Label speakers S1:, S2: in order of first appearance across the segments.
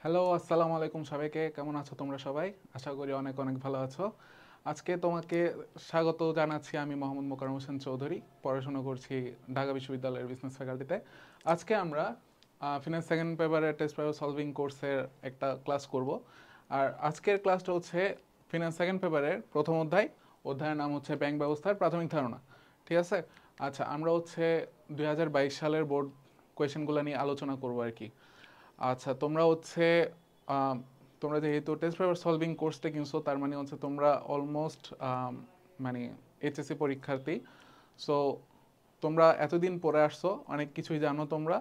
S1: Hello, আসসালামু আলাইকুম সবাইকে। কেমন আছো তোমরা সবাই? আশা করি অনেক অনেক ভালো আছো। আজকে তোমাকে স্বাগত জানাচ্ছি। আমি মোহাম্মদ মোকাররম হোসেন চৌধুরী, পড়াশোনা করছি ঢাকা বিশ্ববিদ্যালয়ের বিজনেস ফ্যাকাল্টিতে। আজকে আমরা ফিনান্স সেকেন্ড পেপারের টেস্ট পেপার সলভিং কোর্সের একটা ক্লাস করব। আর আজকের ক্লাসটা হচ্ছে ফিনান্স সেকেন্ড পেপারের প্রথম অধ্যায়। অধ্যায়ের নাম হচ্ছে ব্যাংক ব্যবস্থার প্রাথমিক ধারণা। ঠিক আছে? আচ্ছা, আমরা হচ্ছে 2022 সালের বোর্ড কোয়েশ্চেনগুলো নিয়ে আলোচনা করবো আর কি। আচ্ছা, তোমরা হচ্ছে আম, তোমরা যেহেতু টেস্ট পেপার সলভিং কোর্সটা কিনছো, তার মানে হচ্ছে তোমরা অলমোস্ট মানে এইচএসসি পরীক্ষার্থী। সো তোমরা এতদিন পড়ে আসছো, অনেক কিছুই জানো তোমরা।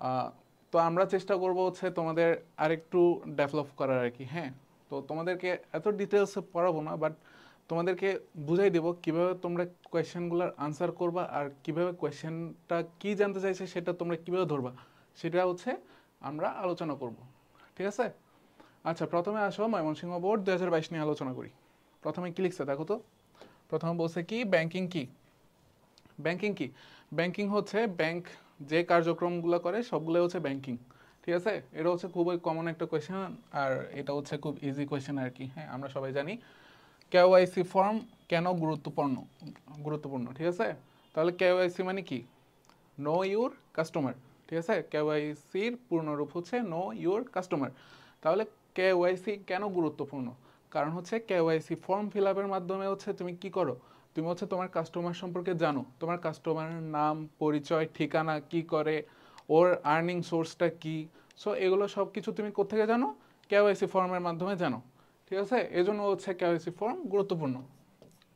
S1: আহ, তো আমরা চেষ্টা করব হচ্ছে তোমাদের আরেকটু ডেভেলপ করার আর কি। হ্যাঁ, তো তোমাদেরকে এত ডিটেলসে পড়াবো না, বাট তোমাদেরকে বুঝাই দেবো কিভাবে তোমরা কোয়েশ্চেনগুলোর আনসার করবা, আর কিভাবে কোয়েশ্চেনটা কি জানতে চাইছে সেটা তোমরা কিভাবে ধরবা, সেটা হচ্ছে আমরা আলোচনা করব। ঠিক আছে? আচ্ছা, প্রথমে আসো ময়মনসিংহ বোর্ড 2022 নিয়ে আলোচনা করি। প্রথমে কি লিখছে দেখো তো। প্রথমে বলছে কি, ব্যাংকিং কি। ব্যাংকিং কি? ব্যাংকিং হচ্ছে ব্যাংক যে কার্যক্রমগুলো করে সবগুলো হচ্ছে ব্যাংকিং। ঠিক আছে? এটা হচ্ছে খুবই কমন একটা কোয়েশ্চেন। আর এটা হচ্ছে খুব ইজি কোয়েশ্চেন আর কি। হ্যাঁ, আমরা সবাই জানি কেওয়াইসি ফর্ম কেন গুরুত্বপূর্ণ। গুরুত্বপূর্ণ, ঠিক আছে? তাহলে কেওয়াইসি মানে কি? No your customer. ঠিক আছে? কেওয়াইসির পূর্ণরূপ হচ্ছে নো ইউর কাস্টমার। তাহলে কেওয়াইসি কেন গুরুত্বপূর্ণ? কারণ হচ্ছে কেওয়াইসি ফর্ম ফিল আপের মাধ্যমে হচ্ছে তুমি কি করো, তুমি হচ্ছে তোমার কাস্টমার সম্পর্কে জানো। তোমার কাস্টমারের নাম, পরিচয়, ঠিকানা, কি করে, ওর আর্নিং সোর্সটা কি। সো এগুলো সব কিছু তুমি কোত্থেকে জানো? কেওয়াইসি ফর্মের মাধ্যমে জানো। ঠিক আছে? এই জন্য হচ্ছে কেওয়াইসি ফর্ম গুরুত্বপূর্ণ।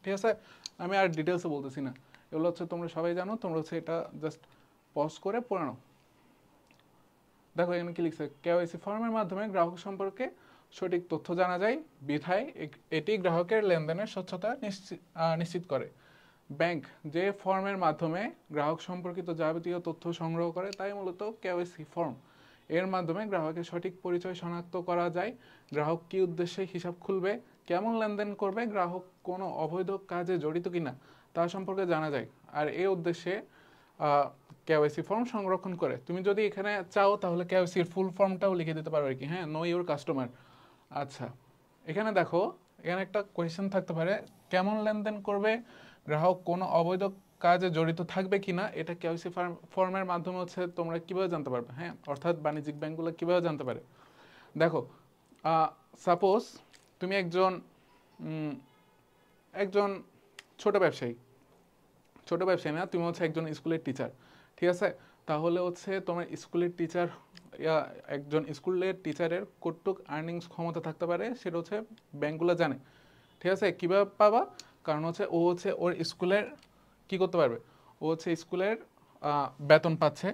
S1: ঠিক আছে? আমি আর ডিটেলসে বলতেছি না, এগুলো হচ্ছে তোমরা সবাই জানো। তোমরা হচ্ছে এটা জাস্ট পজ করে পড়ে নাও। দেখো এখানে কি লিখছে, কেওয়াইসি ফর্মের মাধ্যমে গ্রাহক সম্পর্কে সঠিক তথ্য জানা যায়, বিধায় এটি গ্রাহকের লেনদেনের স্বচ্ছতা নিশ্চিত করে। ব্যাংক যে ফর্মের মাধ্যমে গ্রাহক সম্পর্কিত যাবতীয় তথ্য সংগ্রহ করে তাই মূলত কেওয়াইসি ফর্ম। এর মাধ্যমে গ্রাহকের সঠিক পরিচয় শনাক্ত করা যায়, গ্রাহক কী উদ্দেশ্যে হিসাব খুলবে, কেমন লেনদেন করবে, গ্রাহক কোনো অবৈধ কাজে জড়িত কিনা তা সম্পর্কে জানা যায়। আর এই উদ্দেশ্যে কেওয়াইসি ফর্ম সংরক্ষণ করে। তুমি যদি এখানে চাও তাহলে কেওয়াইসির ফুল ফর্মটাও লিখে দিতে পারো আর কি। হ্যাঁ, নো ইউর কাস্টমার। আচ্ছা, এখানে দেখো, এখানে একটা কোয়েশ্চেন থাকতে পারে, কেমন লেনদেন করবে, গ্রাহক কোনো অবৈধ কাজে জড়িত থাকবে কিনা, এটা কেওয়াইসি ফর্মের মাধ্যমে হচ্ছে তোমরা কিভাবে জানতে পারবে। হ্যাঁ, অর্থাৎ বাণিজ্যিক ব্যাংকগুলো কিভাবে জানতে পারে। দেখো, সাপোজ তুমি একজন উম, একজন ছোট ব্যবসায়ী। ছোট ব্যবসায়ী না, তুমি হচ্ছে একজন স্কুলের টিচার। ঠিক আছে? তাহলে হচ্ছে তোমার স্কুলের টিচার, একজন স্কুলের টিচারের কতটুক আর্নিংস ক্ষমতা থাকতে পারে সেটা হচ্ছে ব্যাংকগুলো জানে। ঠিক আছে? কীভাবে পাবা? কারণ হচ্ছে ও হচ্ছে ওর স্কুলের কি করতে পারবে, ও হচ্ছে স্কুলের বেতন পাচ্ছে।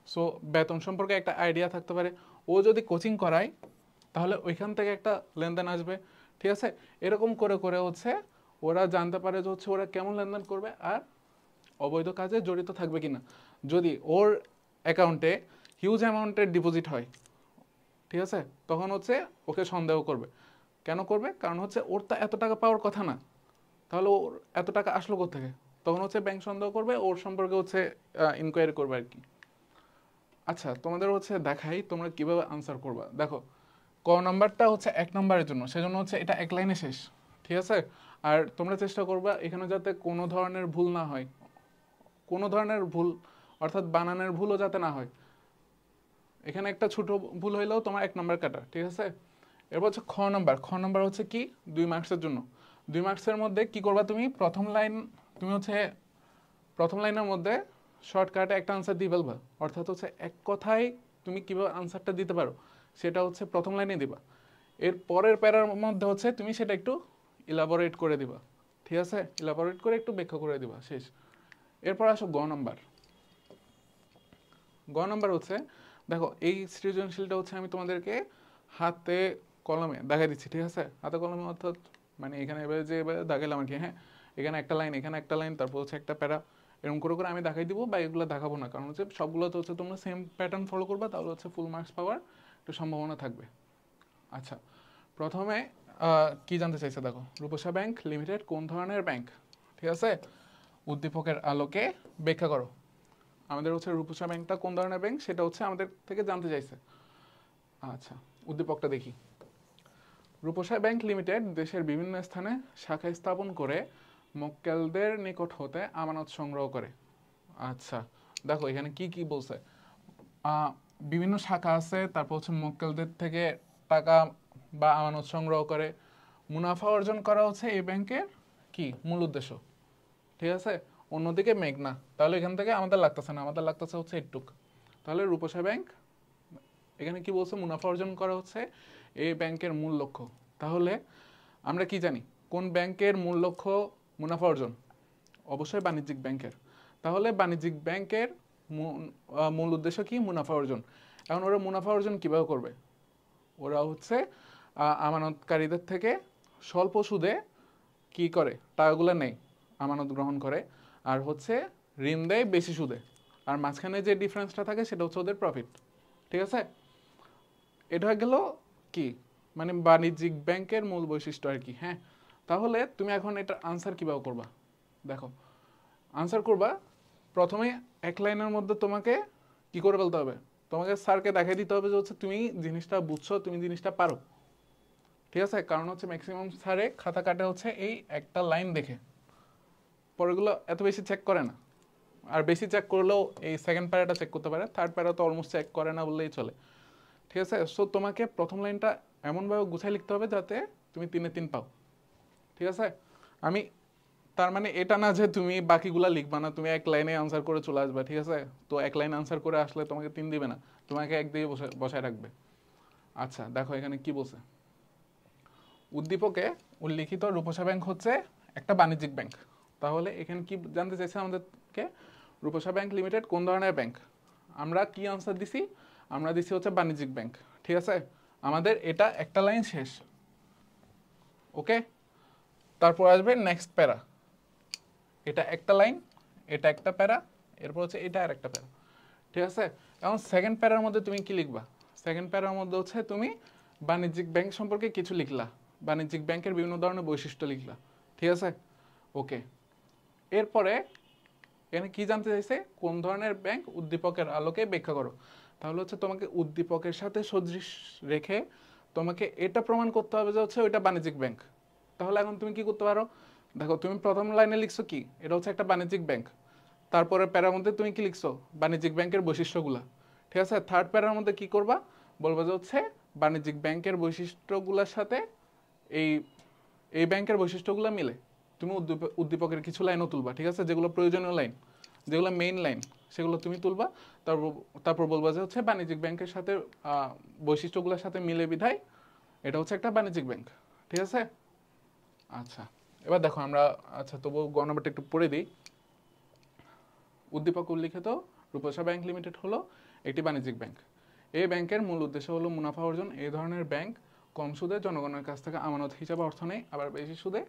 S1: সো বেতন সম্পর্কে একটা আইডিয়া থাকতে পারে। ও যদি কোচিং করায় তাহলে ওইখান থেকে একটা লেনদেন আসবে। ঠিক আছে? এরকম করে করে হচ্ছে ওরা জানতে পারে যে হচ্ছে ওরা কেমন লেনদেন করবে, আর অবৈধ কাজে জড়িত থাকবে কিনা। যদি ওর অ্যাকাউন্টে হিউজ অ্যামাউন্টের ডিপোজিট হয়, ঠিক আছে, তখন হচ্ছে ওকে সন্দেহ করবে। কেন করবে? কারণ হচ্ছে ওর তো এত টাকা পাওয়ার কথা না, তাহলে ওর এত টাকা আসলো কোথেকে? তখন হচ্ছে ব্যাংক সন্দেহ করবে, ওর সম্পর্কে হচ্ছে ইনকোয়ারি করবে আর কি। আচ্ছা, তোমাদের হচ্ছে দেখাই তোমরা কিভাবে আনসার করবা। দেখো, ক নাম্বারটা হচ্ছে 1 নম্বরের জন্য, সেজন্য হচ্ছে এটা এক লাইনে শেষ। ঠিক আছে? আর তোমরা চেষ্টা করবা এখানে যাতে কোনো ধরনের ভুল না হয়। কোনো ধরনের ভুল অর্থাৎ বানানের ভুলও যাতে না হয়। এখানে একটা ছোট ভুল হইলেও তোমার 1 নম্বর কাটা। ঠিক আছে? এরপর হচ্ছে খ নাম্বার। খ নাম্বার হচ্ছে কি, 2 মার্কসের জন্য। 2 মার্কসের মধ্যে কি করবা তুমি, প্রথম লাইন, তুমি হচ্ছে প্রথম লাইনের মধ্যে শর্টকাটে একটা আনসার দিয়ে ফেলবা। অর্থাৎ হচ্ছে এক কথায় তুমি কীভাবে আনসারটা দিতে পারো সেটা হচ্ছে প্রথম লাইনে দিবা। এর পরের প্যারার মধ্যে হচ্ছে তুমি সেটা একটু ইলাবোরেট করে দিবা। ঠিক আছে? ইলাবোরেট করে একটু ব্যাখ্যা করে দিবা, শেষ। এরপর আসো গ নাম্বার। গ নাম্বার হচ্ছে, দেখো এই সৃজনশীলটা হচ্ছে আমি তোমাদেরকে হাতে কলমে দেখাই দিচ্ছি। ঠিক আছে? হাতে কলমে অর্থাৎ মানে এখানে এবারে যে এবারে দাগাইলাম আর কি। হ্যাঁ, এখানে একটা লাইন, এখানে একটা লাইন, তারপর হচ্ছে একটা প্যারা, এরকম করে করে আমি দেখাই দিব। বা এগুলো দেখাবো না, কারণ হচ্ছে সবগুলোতে হচ্ছে তোমরা সেম প্যাটার্ন ফলো করবা, তাহলে হচ্ছে ফুল মার্কস পাওয়ার একটু সম্ভাবনা থাকবে। আচ্ছা, প্রথমে কি জানতে চাইছে দেখো, রূপসা ব্যাংক লিমিটেড কোন ধরনের ব্যাংক? ঠিক আছে? উদ্দীপকের আলোকে ব্যাখ্যা করো। আমাদের হচ্ছে রূপসা ব্যাংকটা কোন ধরনের ব্যাংক সেটা হচ্ছে আমাদের থেকে জানতে চাইছে। আচ্ছা, উদ্দীপকটা দেখি। রূপসা ব্যাংক লিমিটেড দেশের বিভিন্ন স্থানে শাখা স্থাপন করে মক্কেলদের নিকট হতে আমানত সংগ্রহ করে। আচ্ছা, দেখো এখানে কি কি বলছে। আহ, বিভিন্ন শাখা আছে, তারপর হচ্ছে মক্কেলদের থেকে টাকা বা আমানত সংগ্রহ করে মুনাফা অর্জন করা হচ্ছে এই ব্যাংকের কি মূল উদ্দেশ্য। ঠিক আছে, অন্যদিকে মেঘনা, তাহলে এখান থেকে আমাদের লাগতেছে না, আমাদের লাগতেছে হচ্ছে একটুক। তাহলে রূপসা ব্যাংক এখানে কি বলছে, মুনাফা অর্জন করা হচ্ছে এই ব্যাংকের মূল লক্ষ্য। তাহলে আমরা কি জানি কোন ব্যাংকের মূল লক্ষ্য মুনাফা অর্জন? অবশ্যই বাণিজ্যিক ব্যাংকের। তাহলে বাণিজ্যিক ব্যাংকের মূল উদ্দেশ্য কি? মুনাফা অর্জন। এখন ওরা মুনাফা অর্জন কিভাবে করবে? ওরা হচ্ছে আমানতকারীদের থেকে স্বল্প সুদে কি করে, টাকাগুলো নেয়, আমানত গ্রহণ করে, আর হচ্ছে ঋণ দেয় বেশি সুদে। আর মাঝখানে যে ডিফারেন্সটা থাকে সেটা হচ্ছে ওদের প্রফিট। ঠিক আছে, এটা হয়ে গেল কি মানে বাণিজ্যিক ব্যাংকের মূল বৈশিষ্ট্য আর কি। হ্যাঁ, তাহলে তুমি এখন এটা আনসার কিভাবে করবা? দেখো, আনসার করবা প্রথমে এক লাইনের মধ্যে তোমাকে কি করে বলতে হবে, তোমাকে স্যারকে দেখাই দিতে হবে যে হচ্ছে তুমি জিনিসটা বুঝছো, তুমি জিনিসটা পারো। ঠিক আছে, কারণ হচ্ছে ম্যাক্সিমাম স্যারে খাতা কাটে হচ্ছে এই একটা লাইন দেখে, পরেগুলো এত বেশি চেক করে না। আর বেশি চেক করলেও এই সেকেন্ড প্যারাটা চেক করতে পারে, থার্ড প্যারা তো অলমোস্ট চেক করে না বললেই চলে। ঠিক আছে, সো তোমাকে প্রথম লাইনটা এমনভাবে গুছাই লিখতে হবে যাতে তুমি 3-এ 3 পাও। ঠিক আছে, আমি তার মানে এটা না যে তুমি বাকিগুলা লিখবা না, তুমি এক লাইনে আনসার করে চলে আসবে। ঠিক আছে, তো এক লাইন আনসার করে আসলে তোমাকে 3 দিবে না, তোমাকে এক দিয়ে বসায় রাখবে। আচ্ছা দেখো এখানে কি বলছে, উদ্দীপকে উল্লিখিত রূপসা ব্যাংক হচ্ছে একটা বাণিজ্যিক ব্যাংক। তাহলে এখানে কি জানতে চাইছে আমাদেরকে, রূপসা ব্যাংক লিমিটেড কোন ধরনের ব্যাংক? আমরা কি আনসার দিছি? আমরা দিছি হচ্ছে বাণিজ্যিক ব্যাংক। ঠিক আছে, আমাদের এটা একটা লাইন শেষ। ওকে, তারপর আসবে নেক্সট প্যারা। এটা একটা লাইন, এটা একটা প্যারা, এরপর হচ্ছে এটা আর একটা প্যারা। ঠিক আছে, এখন সেকেন্ড প্যারার মধ্যে তুমি কি লিখবা? সেকেন্ড প্যারার মধ্যে হচ্ছে তুমি বাণিজ্যিক ব্যাংক সম্পর্কে কিছু লিখলা, বাণিজ্যিক ব্যাংকের বিভিন্ন ধরনের বৈশিষ্ট্য লিখলা। ঠিক আছে, ওকে। এরপরে এখানে কি জানতে চাইছে, কোন ধরনের ব্যাংক উদ্দীপকের আলোকে ব্যাখ্যা করো। তাহলে হচ্ছে তোমাকে উদ্দীপকের সাথে সদৃশ রেখে তোমাকে এটা প্রমাণ করতে হবে যে হচ্ছে ওইটা বাণিজ্যিক ব্যাংক। তাহলে এখন তুমি কি করতে পারো, দেখো তুমি প্রথম লাইনে লিখছো কি, এটা হচ্ছে একটা বাণিজ্যিক ব্যাংক। তারপরে প্যারার মধ্যে তুমি কি লিখছো, বাণিজ্যিক ব্যাংকের বৈশিষ্ট্যগুলা। ঠিক আছে, থার্ড প্যারার মধ্যে কি করবা, বলবা যে হচ্ছে বাণিজ্যিক ব্যাংকের বৈশিষ্ট্যগুলোর সাথে এই এই ব্যাংকের বৈশিষ্ট্যগুলো মিলে তুমি উদ্দীপকের কিছু লাইনও তুলবা। ঠিক আছে, যেগুলো প্রয়োজনীয় লাইন, যেগুলো মেইন লাইন, সেগুলো তুমি তুলবা। তারপর তারপর বলবা যে হচ্ছে বাণিজ্যিক ব্যাংকের সাথে বৈশিষ্ট্যগুলোর সাথে মিলে বিধায় এটা হচ্ছে একটা বাণিজ্যিক ব্যাংক। ঠিক আছে, আচ্ছা এবার দেখো আমরা, আচ্ছা তবু গ নাম্বারটা একটু পড়ে দিই। উদ্দীপক উল্লিখিত রূপসা ব্যাংক লিমিটেড হলো একটি বাণিজ্যিক ব্যাংক। এই ব্যাংকের মূল উদ্দেশ্য হলো মুনাফা অর্জন। এই ধরনের ব্যাংক কম সুদে জনগণের কাছ থেকে আমানত হিসাবে অর্থ নেয়, আবার বেশি সুদে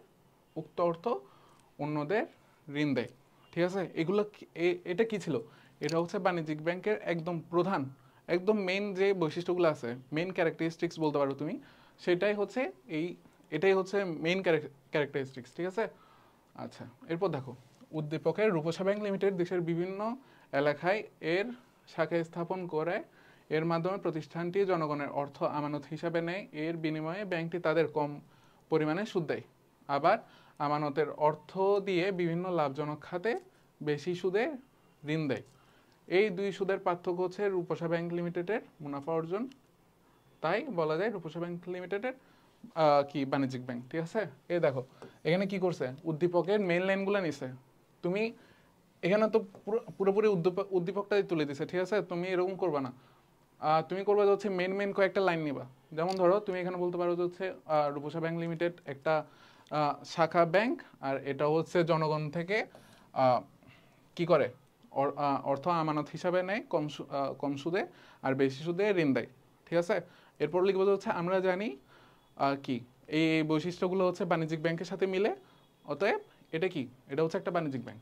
S1: উক্ত অর্থ অন্যদের ঋণ দেয়। ঠিক আছে, এগুলো এটা কি ছিল, এটা হচ্ছে বাণিজ্যিক ব্যাংকের একদম প্রধান, একদম মেইন যে বৈশিষ্ট্যগুলো আছে, মেইন ক্যারেক্টারিস্টিক্স বলতে পারো তুমি, সেটাই হচ্ছে এটাই হচ্ছে মেইন ক্যারেক্টারিস্টিক্স। ঠিক আছে, আচ্ছা এরপর দেখো, উদ্দীপকের রূপসা ব্যাংক লিমিটেড দেশের বিভিন্ন এলাকায় এর শাখা স্থাপন করে, এর মাধ্যমে প্রতিষ্ঠানটি জনগণের অর্থ আমানত হিসাবে নেয়, এর বিনিময়ে ব্যাংকটি তাদের কম পরিমাণে সুদ দেয়। আবার আমানতের অর্থ দিয়ে বিভিন্ন লাভজনক খাতে বেশি সুদে ঋণ দেয়। এই দুই সুদের পার্থক্য হচ্ছে রূপসা ব্যাংক লিমিটেডের মুনাফা অর্জন, তাই বলা যায় রূপসা ব্যাংক লিমিটেডের কি বাণিজ্যিক ব্যাংক। ঠিক আছে, এই দেখো এখানে কি করছে, উদ্দীপকের মেইন লাইনগুলো নিছে। তুমি এখানে তো পুরোপুরি উদ্দীপকটাই তুলে দিছে। ঠিক আছে, তুমি এরকম করবা না, তুমি করবা যে হচ্ছে মেন মেন কয়েকটা লাইন নিবা। যেমন ধরো তুমি এখানে বলতে পারো যে হচ্ছে রূপসা ব্যাংক লিমিটেড একটা শাখা ব্যাংক, আর এটা হচ্ছে জনগণ থেকে কি করে অর্থ আমানত হিসাবে নেয় কম সুদে, আর বেশি সুদে ঋণ দেয়। ঠিক আছে, এরপর লিখবো যে হচ্ছে আমরা জানি কি এই বৈশিষ্ট্যগুলো হচ্ছে বাণিজ্যিক ব্যাংকের সাথে মিলে, অতএব এটা কি, এটা হচ্ছে একটা বাণিজ্যিক ব্যাংক।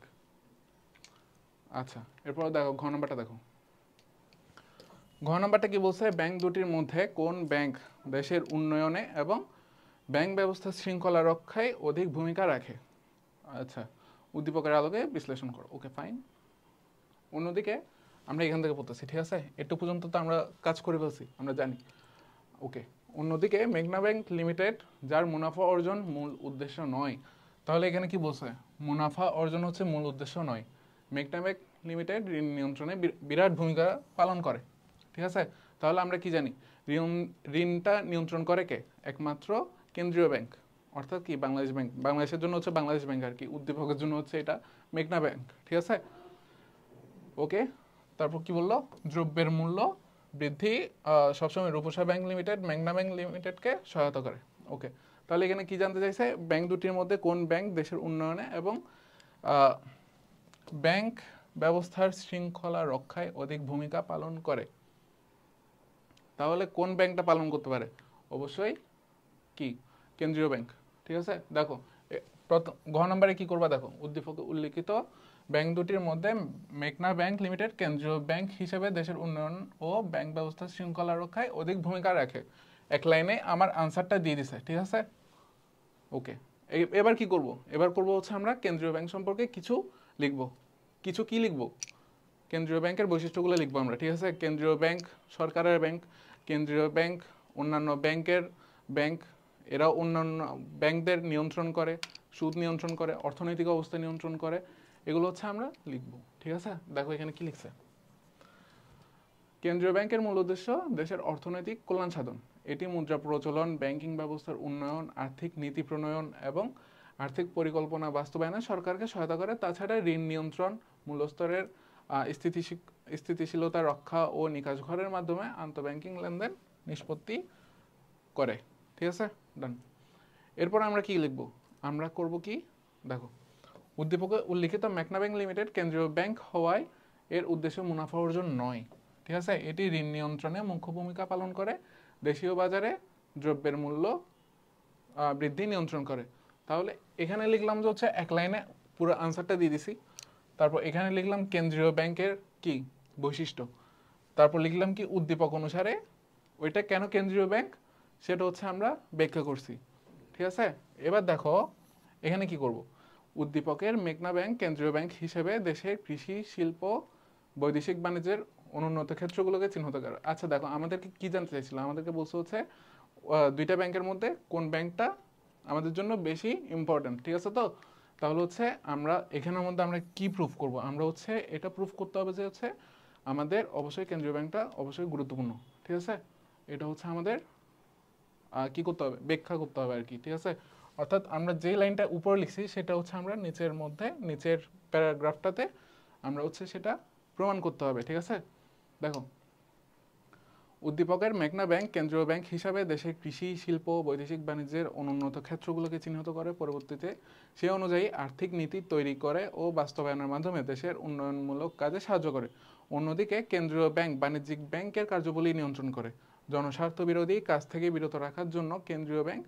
S1: আচ্ছা এরপর দেখো ঘ নাম্বারটা দেখো, ঘ নাম্বারটা কি বলছে, ব্যাংক দুটির মধ্যে কোন ব্যাংক দেশের উন্নয়নে এবং ব্যাংক ব্যবস্থা শৃঙ্খলা রক্ষায় অধিক ভূমিকা রাখে। আচ্ছা, উদ্দীপকের আলোকে বিশ্লেষণ করো। ওকে ফাইন, অন্যদিকে আমরা এখান থেকে পড়তেছি। ঠিক আছে, একটু পর্যন্ত তো আমরা কাজ করে ফেলছি, আমরা জানি। ওকে। অন্যদিকে মেঘনা ব্যাংক লিমিটেড যার মুনাফা অর্জন মূল উদ্দেশ্য নয়, তাহলে এখানে কি বলছে? মুনাফা অর্জন হচ্ছে মূল উদ্দেশ্য নয়। মেঘনা ব্যাংক লিমিটেড ঋণ নিয়ন্ত্রণে বিরাট ভূমিকা পালন করে, ঠিক আছে? তাহলে আমরা কি জানি? ঋণটা নিয়ন্ত্রণ করে কে? একমাত্র কেন্দ্রীয় ব্যাংক, অর্থাৎ কি বাংলাদেশ ব্যাংক। বাংলাদেশের জন্য হচ্ছে বাংলাদেশ ব্যাংক আর কি, উদ্দীপকের জন্য হচ্ছে এটা মেঘনা ব্যাংক, ঠিক আছে? ওকে। তারপর কি বললো? দ্রব্যের মূল্য বৃদ্ধি সবসময় রূপসা ব্যাংক লিমিটেড মেঘনা ব্যাংক লিমিটেডকে সহায়তা করে। ওকে। তাহলে এখানে কি জানতে চাইছে? ব্যাংক দুটির মধ্যে কোন ব্যাংক দেশের উন্নয়নে এবং ব্যাংক ব্যবস্থার শৃঙ্খলা রক্ষায় অধিক ভূমিকা পালন করে। তাহলে কোন ব্যাংকটা পালন করতে পারে? অবশ্যই কি কেন্দ্রীয় ব্যাংক, ঠিক আছে? দেখো প্রথম ঘ নম্বরে কি করবা? দেখো উদ্দীপকে উল্লিখিত ব্যাংক দুটির মধ্যে মেঘনা ব্যাংক লিমিটেড কেন্দ্রীয় ব্যাংক হিসেবে দেশের উন্নয়ন ও ব্যাংক ব্যবস্থার শৃঙ্খলা রক্ষায় অধিক ভূমিকা রাখে। এক লাইনে আমার আনসারটা দিয়ে দিছে, ঠিক আছে? ওকে। এবার কি করব? এবার করব হচ্ছে আমরা কেন্দ্রীয় ব্যাংক সম্পর্কে কিছু লিখব। কিছু কি লিখব? কেন্দ্রীয় ব্যাংকের বৈশিষ্ট্যগুলো লিখবো আমরা, ঠিক আছে? কেন্দ্রীয় ব্যাংক সরকারের ব্যাংক, কেন্দ্রীয় ব্যাংক অন্যান্য ব্যাংকের ব্যাংক, এরা অন্যান্য ব্যাংকদের নিয়ন্ত্রণ করে, সুদ নিয়ন্ত্রণ করে, অর্থনৈতিক অবস্থা নিয়ন্ত্রণ করে। এগুলো হচ্ছে আমরা লিখব, ঠিক আছে? দেখো এখানে কি লিখছে। কেন্দ্রীয় ব্যাংকের মূল উদ্দেশ্য দেশের অর্থনৈতিক কল্যাণ সাধন। এটি মুদ্রা প্রচলন, ব্যাংকিং ব্যবস্থার উন্নয়ন, আর্থিক নীতি প্রণয়ন এবং আর্থিক পরিকল্পনা বাস্তবায়নে সরকারকে সহায়তা করে। তাছাড়া ঋণ নিয়ন্ত্রণ, মূল্যস্তরের স্থিতিশীলতা রক্ষা ও নিকাশ ঘরের মাধ্যমে আন্তঃব্যাংকিং লেনদেন নিষ্পত্তি করে, ঠিক আছে? ডান। এরপর আমরা কি লিখব? আমরা করব কি? দেখো উদ্দীপকে উল্লিখিত মেঘনা ব্যাংক লিমিটেড কেন্দ্রীয় ব্যাংক হওয়ায় এর উদ্দেশ্য মুনাফা অর্জন নয়, ঠিক আছে? এটি ঋণ নিয়ন্ত্রণে মুখ্য ভূমিকা পালন করে, দেশীয় বাজারে দ্রব্যের মূল্য বৃদ্ধি নিয়ন্ত্রণ করে। তাহলে এখানে লিখলাম যে হচ্ছে এক লাইনে পুরো আনসারটা দিয়ে দিছি। তারপর এখানে লিখলাম কেন্দ্রীয় ব্যাংকের কি বৈশিষ্ট্য, তারপর লিখলাম কি উদ্দীপক অনুসারে ওইটা কেন কেন্দ্রীয় ব্যাংক সেটা হচ্ছে আমরা ব্যাখ্যা করছি, ঠিক আছে? এবার দেখো এখানে কি করব? উদ্দীপকের মেঘনা ব্যাংক কেন্দ্রীয় ব্যাংক হিসেবে দেশের কৃষি, শিল্প, বৈদেশিক বাণিজ্যের অনুন্নত ক্ষেত্রগুলোকে চিহ্নিত করে। আচ্ছা দেখো আমাদেরকে কি জানতে চাইছিল? আমাদেরকে বলছে হচ্ছে দুইটা ব্যাংকের মধ্যে কোন ব্যাংকটা আমাদের জন্য বেশি ইম্পর্টেন্ট, ঠিক আছে? তো তাহলে হচ্ছে আমরা এখানের মধ্যে আমরা কি প্রুফ করব? আমরা হচ্ছে এটা প্রুফ করতে হবে যে হচ্ছে আমাদের অবশ্যই কেন্দ্রীয় ব্যাংকটা অবশ্যই গুরুত্বপূর্ণ, ঠিক আছে? এটা হচ্ছে আমাদের কি করতে হবে? ব্যাখ্যা করতে হবে আর কি, ঠিক আছে? অর্থাৎ আমরা যে লাইনটা উপরে লিখছি সেটা হচ্ছে আমরা নিচের প্যারাগ্রাফটাতে আমরা হচ্ছে সেটা প্রমাণ করতে হবে, ঠিক আছে? দেখো উদ্দীপকের মেঘনা ব্যাংক কেন্দ্রীয় ব্যাংক হিসাবে দেশের কৃষি, শিল্প, বৈদেশিক বাণিজ্যের অনুন্নত ক্ষেত্রগুলোকে চিহ্নিত করে, পরবর্তীতে সে অনুযায়ী আর্থিক নীতি তৈরি করে ও বাস্তবায়নের মাধ্যমে দেশের উন্নয়নমূলক কাজে সাহায্য করে। অন্যদিকে কেন্দ্রীয় ব্যাংক বাণিজ্যিক ব্যাংকের কার্যাবলী নিয়ন্ত্রণ করে। জনস্বার্থ বিরোধী কাজ থেকে বিরত রাখার জন্য কেন্দ্রীয় ব্যাংক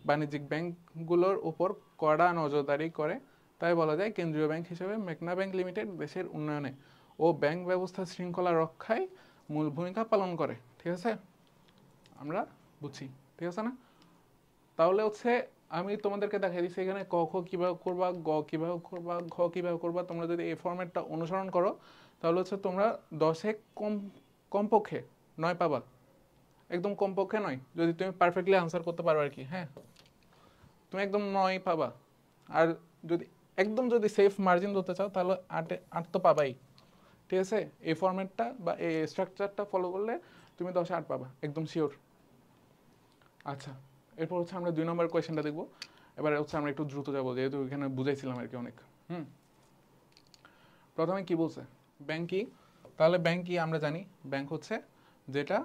S1: বাণিজ্যিক ব্যাংকগুলোর উপর কড়া নজরদারি করে। তাই বলা যায় কেন্দ্রীয় ব্যাংক হিসেবে মেঘনা ব্যাংক লিমিটেড দেশের উন্নয়নে ও ব্যাংক ব্যবস্থার শৃঙ্খলা রক্ষায় মূল ভূমিকা পালন করে, ঠিক আছে? আমরা বুঝছি, ঠিক আছে না? তাহলে হচ্ছে আমি তোমাদেরকে দেখাই দিচ্ছি এখানে ক খ কীভাবে করবা, গ কীভাবে করবা, ঘ কীভাবে করবা। তোমরা যদি এই ফরম্যাটটা অনুসরণ করো তাহলে হচ্ছে তোমরা 10-এ কমপক্ষে 9 পাবা, একদম কমপক্ষে 9 যদি তুমি পারফেক্টলি আনসার করতে পারো আর কি। হ্যাঁ, তুমি একদম 9 পাবা। আর যদি সেফ মার্জিন ধরতে চাও তাহলে 8 তো পাবাই, ঠিক আছে? এই ফরম্যাটটা বা এই স্ট্রাকচারটা ফলো করলে তুমি 10-এ 8 পাবা, একদম শিওর। আচ্ছা, এরপর হচ্ছে আমরা 2 নম্বর কোয়েশ্চেনটা দেখবো। এবারে হচ্ছে আমরা একটু দ্রুত যাবো যেহেতু এখানে বুঝাইছিলাম আর কি অনেক। প্রথমে কি বলছে? ব্যাংক কি? তাহলে ব্যাংক কি আমরা জানি। ব্যাংক হচ্ছে যেটা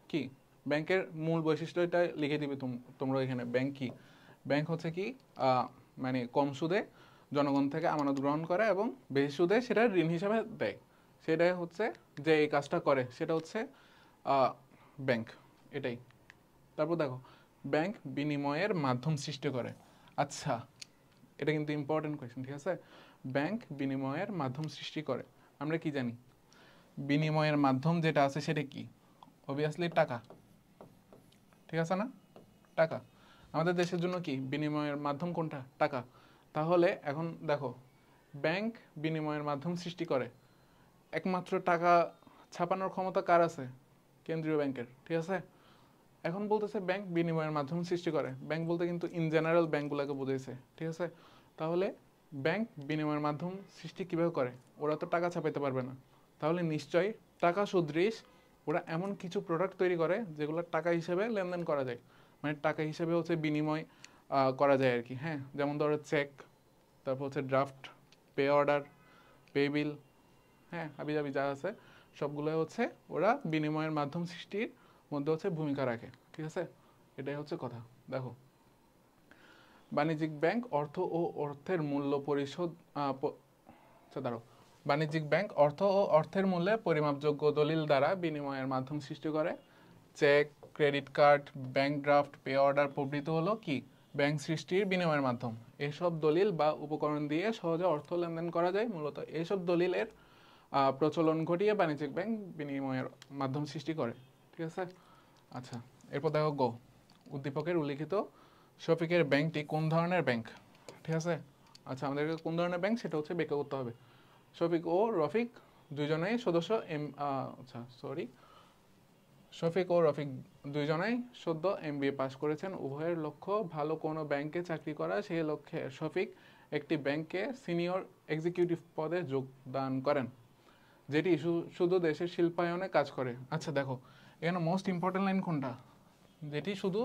S1: কি ব্যাংকের মূল বৈশিষ্ট্য, এটা লিখে দিবে তোমরা এখানে। ব্যাংক কি? ব্যাংক হচ্ছে কি মানে কম সুদে জনগণ থেকে আমানত গ্রহণ করে এবং বেশি সুদে সেটা ঋণ হিসাবে দেয়। সেটাই হচ্ছে যে এই কাজটা করে সেটা হচ্ছে ব্যাংক, এটাই। তারপর দেখো ব্যাংক বিনিময়ের মাধ্যম সৃষ্টি করে। আচ্ছা, এটা কিন্তু ইম্পর্টেন্ট কোয়েশ্চেন, ঠিক আছে? ব্যাংক বিনিময়ের মাধ্যম সৃষ্টি করে। আমরা কি জানি বিনিময়ের মাধ্যম যেটা আছে সেটা কি? অবভিয়াসলি টাকা, ঠিক আছে না? টাকা। আমাদের দেশের জন্য কি বিনিময়ের মাধ্যম কোনটা? টাকা। তাহলে এখন দেখো ব্যাংক বিনিময়ের মাধ্যম সৃষ্টি করে, একমাত্র টাকা ছাপানোর ক্ষমতা কার আছে? কেন্দ্রীয় ব্যাংকের, ঠিক আছে? এখন বলতেছে ব্যাংক বিনিময়ের মাধ্যম সৃষ্টি করে, ব্যাংক বলতে কিন্তু ইন জেনারেল ব্যাংকগুলোকে বোঝাইছে, ঠিক আছে? তাহলে ব্যাংক বিনিময়ের মাধ্যম সৃষ্টি কিভাবে করে? ওরা তো টাকা ছাপাইতে পারবে না, তাহলে নিশ্চয়ই টাকা সদৃশ ওরা এমন কিছু প্রোডাক্ট তৈরি করে যেগুলো টাকা হিসেবে লেনদেন করা যায়, মানে টাকা হিসেবে হচ্ছে বিনিময় করা যায় আর কি। হ্যাঁ, যেমন ধরো চেক, তারপর হচ্ছে ড্রাফট, পে অর্ডার, পে বিল, হ্যাঁ হাবিজাবি যা আছে সবগুলো হচ্ছে ওরা বিনিময়ের মাধ্যম সৃষ্টির মধ্যে হচ্ছে ভূমিকা রাখে, ঠিক আছে? এটাই হচ্ছে কথা। দেখো, বাণিজ্যিক ব্যাংক অর্থ ও অর্থের মূল্য পরিশোধ আচ্ছা দাঁড়াও, বাণিজ্যিক ব্যাংক অর্থ ও অর্থের মূল্যে পরিমাপযোগ্য দলিল দ্বারা বিনিময়ের মাধ্যম সৃষ্টি করে। Cheque, credit card, bank draft, pay order প্রভৃতি হলো কি ব্যাংক সৃষ্টির বিনিময়ের মাধ্যম। এসব দলিল বা উপকরণ দিয়ে সহজে অর্থ লেনদেন করা যায়। মূলত এইসব দলিলের প্রচলন ঘটিয়ে বাণিজ্যিক ব্যাংক বিনিময়ের মাধ্যম সৃষ্টি করে, ঠিক আছে? আচ্ছা, এরপর দেখো গো, উদ্দীপকের উল্লিখিত শফিকের ব্যাংকটি কোন ধরনের ব্যাংক, ঠিক আছে? আচ্ছা, আমাদেরকে কোন ধরনের ব্যাংক সেটা হচ্ছে ব্যাখ্যা করতে হবে। শফিক ও রফিক দুইজনেই সদস্য শফিক ও রফিক দুইজনেই সদ্য MBA পাশ করেছেন। উভয়ের লক্ষ্য ভালো কোনো ব্যাংকে চাকরি করা। সেই লক্ষ্যে শফিক একটি ব্যাংকে সিনিয়র এক্সিকিউটিভ পদে যোগদান করেন, যেটি শুধু দেশের শিল্পায়নে কাজ করে। আচ্ছা দেখো, এখানে মোস্ট ইম্পর্টেন্ট লাইন কোনটা? যেটি শুধু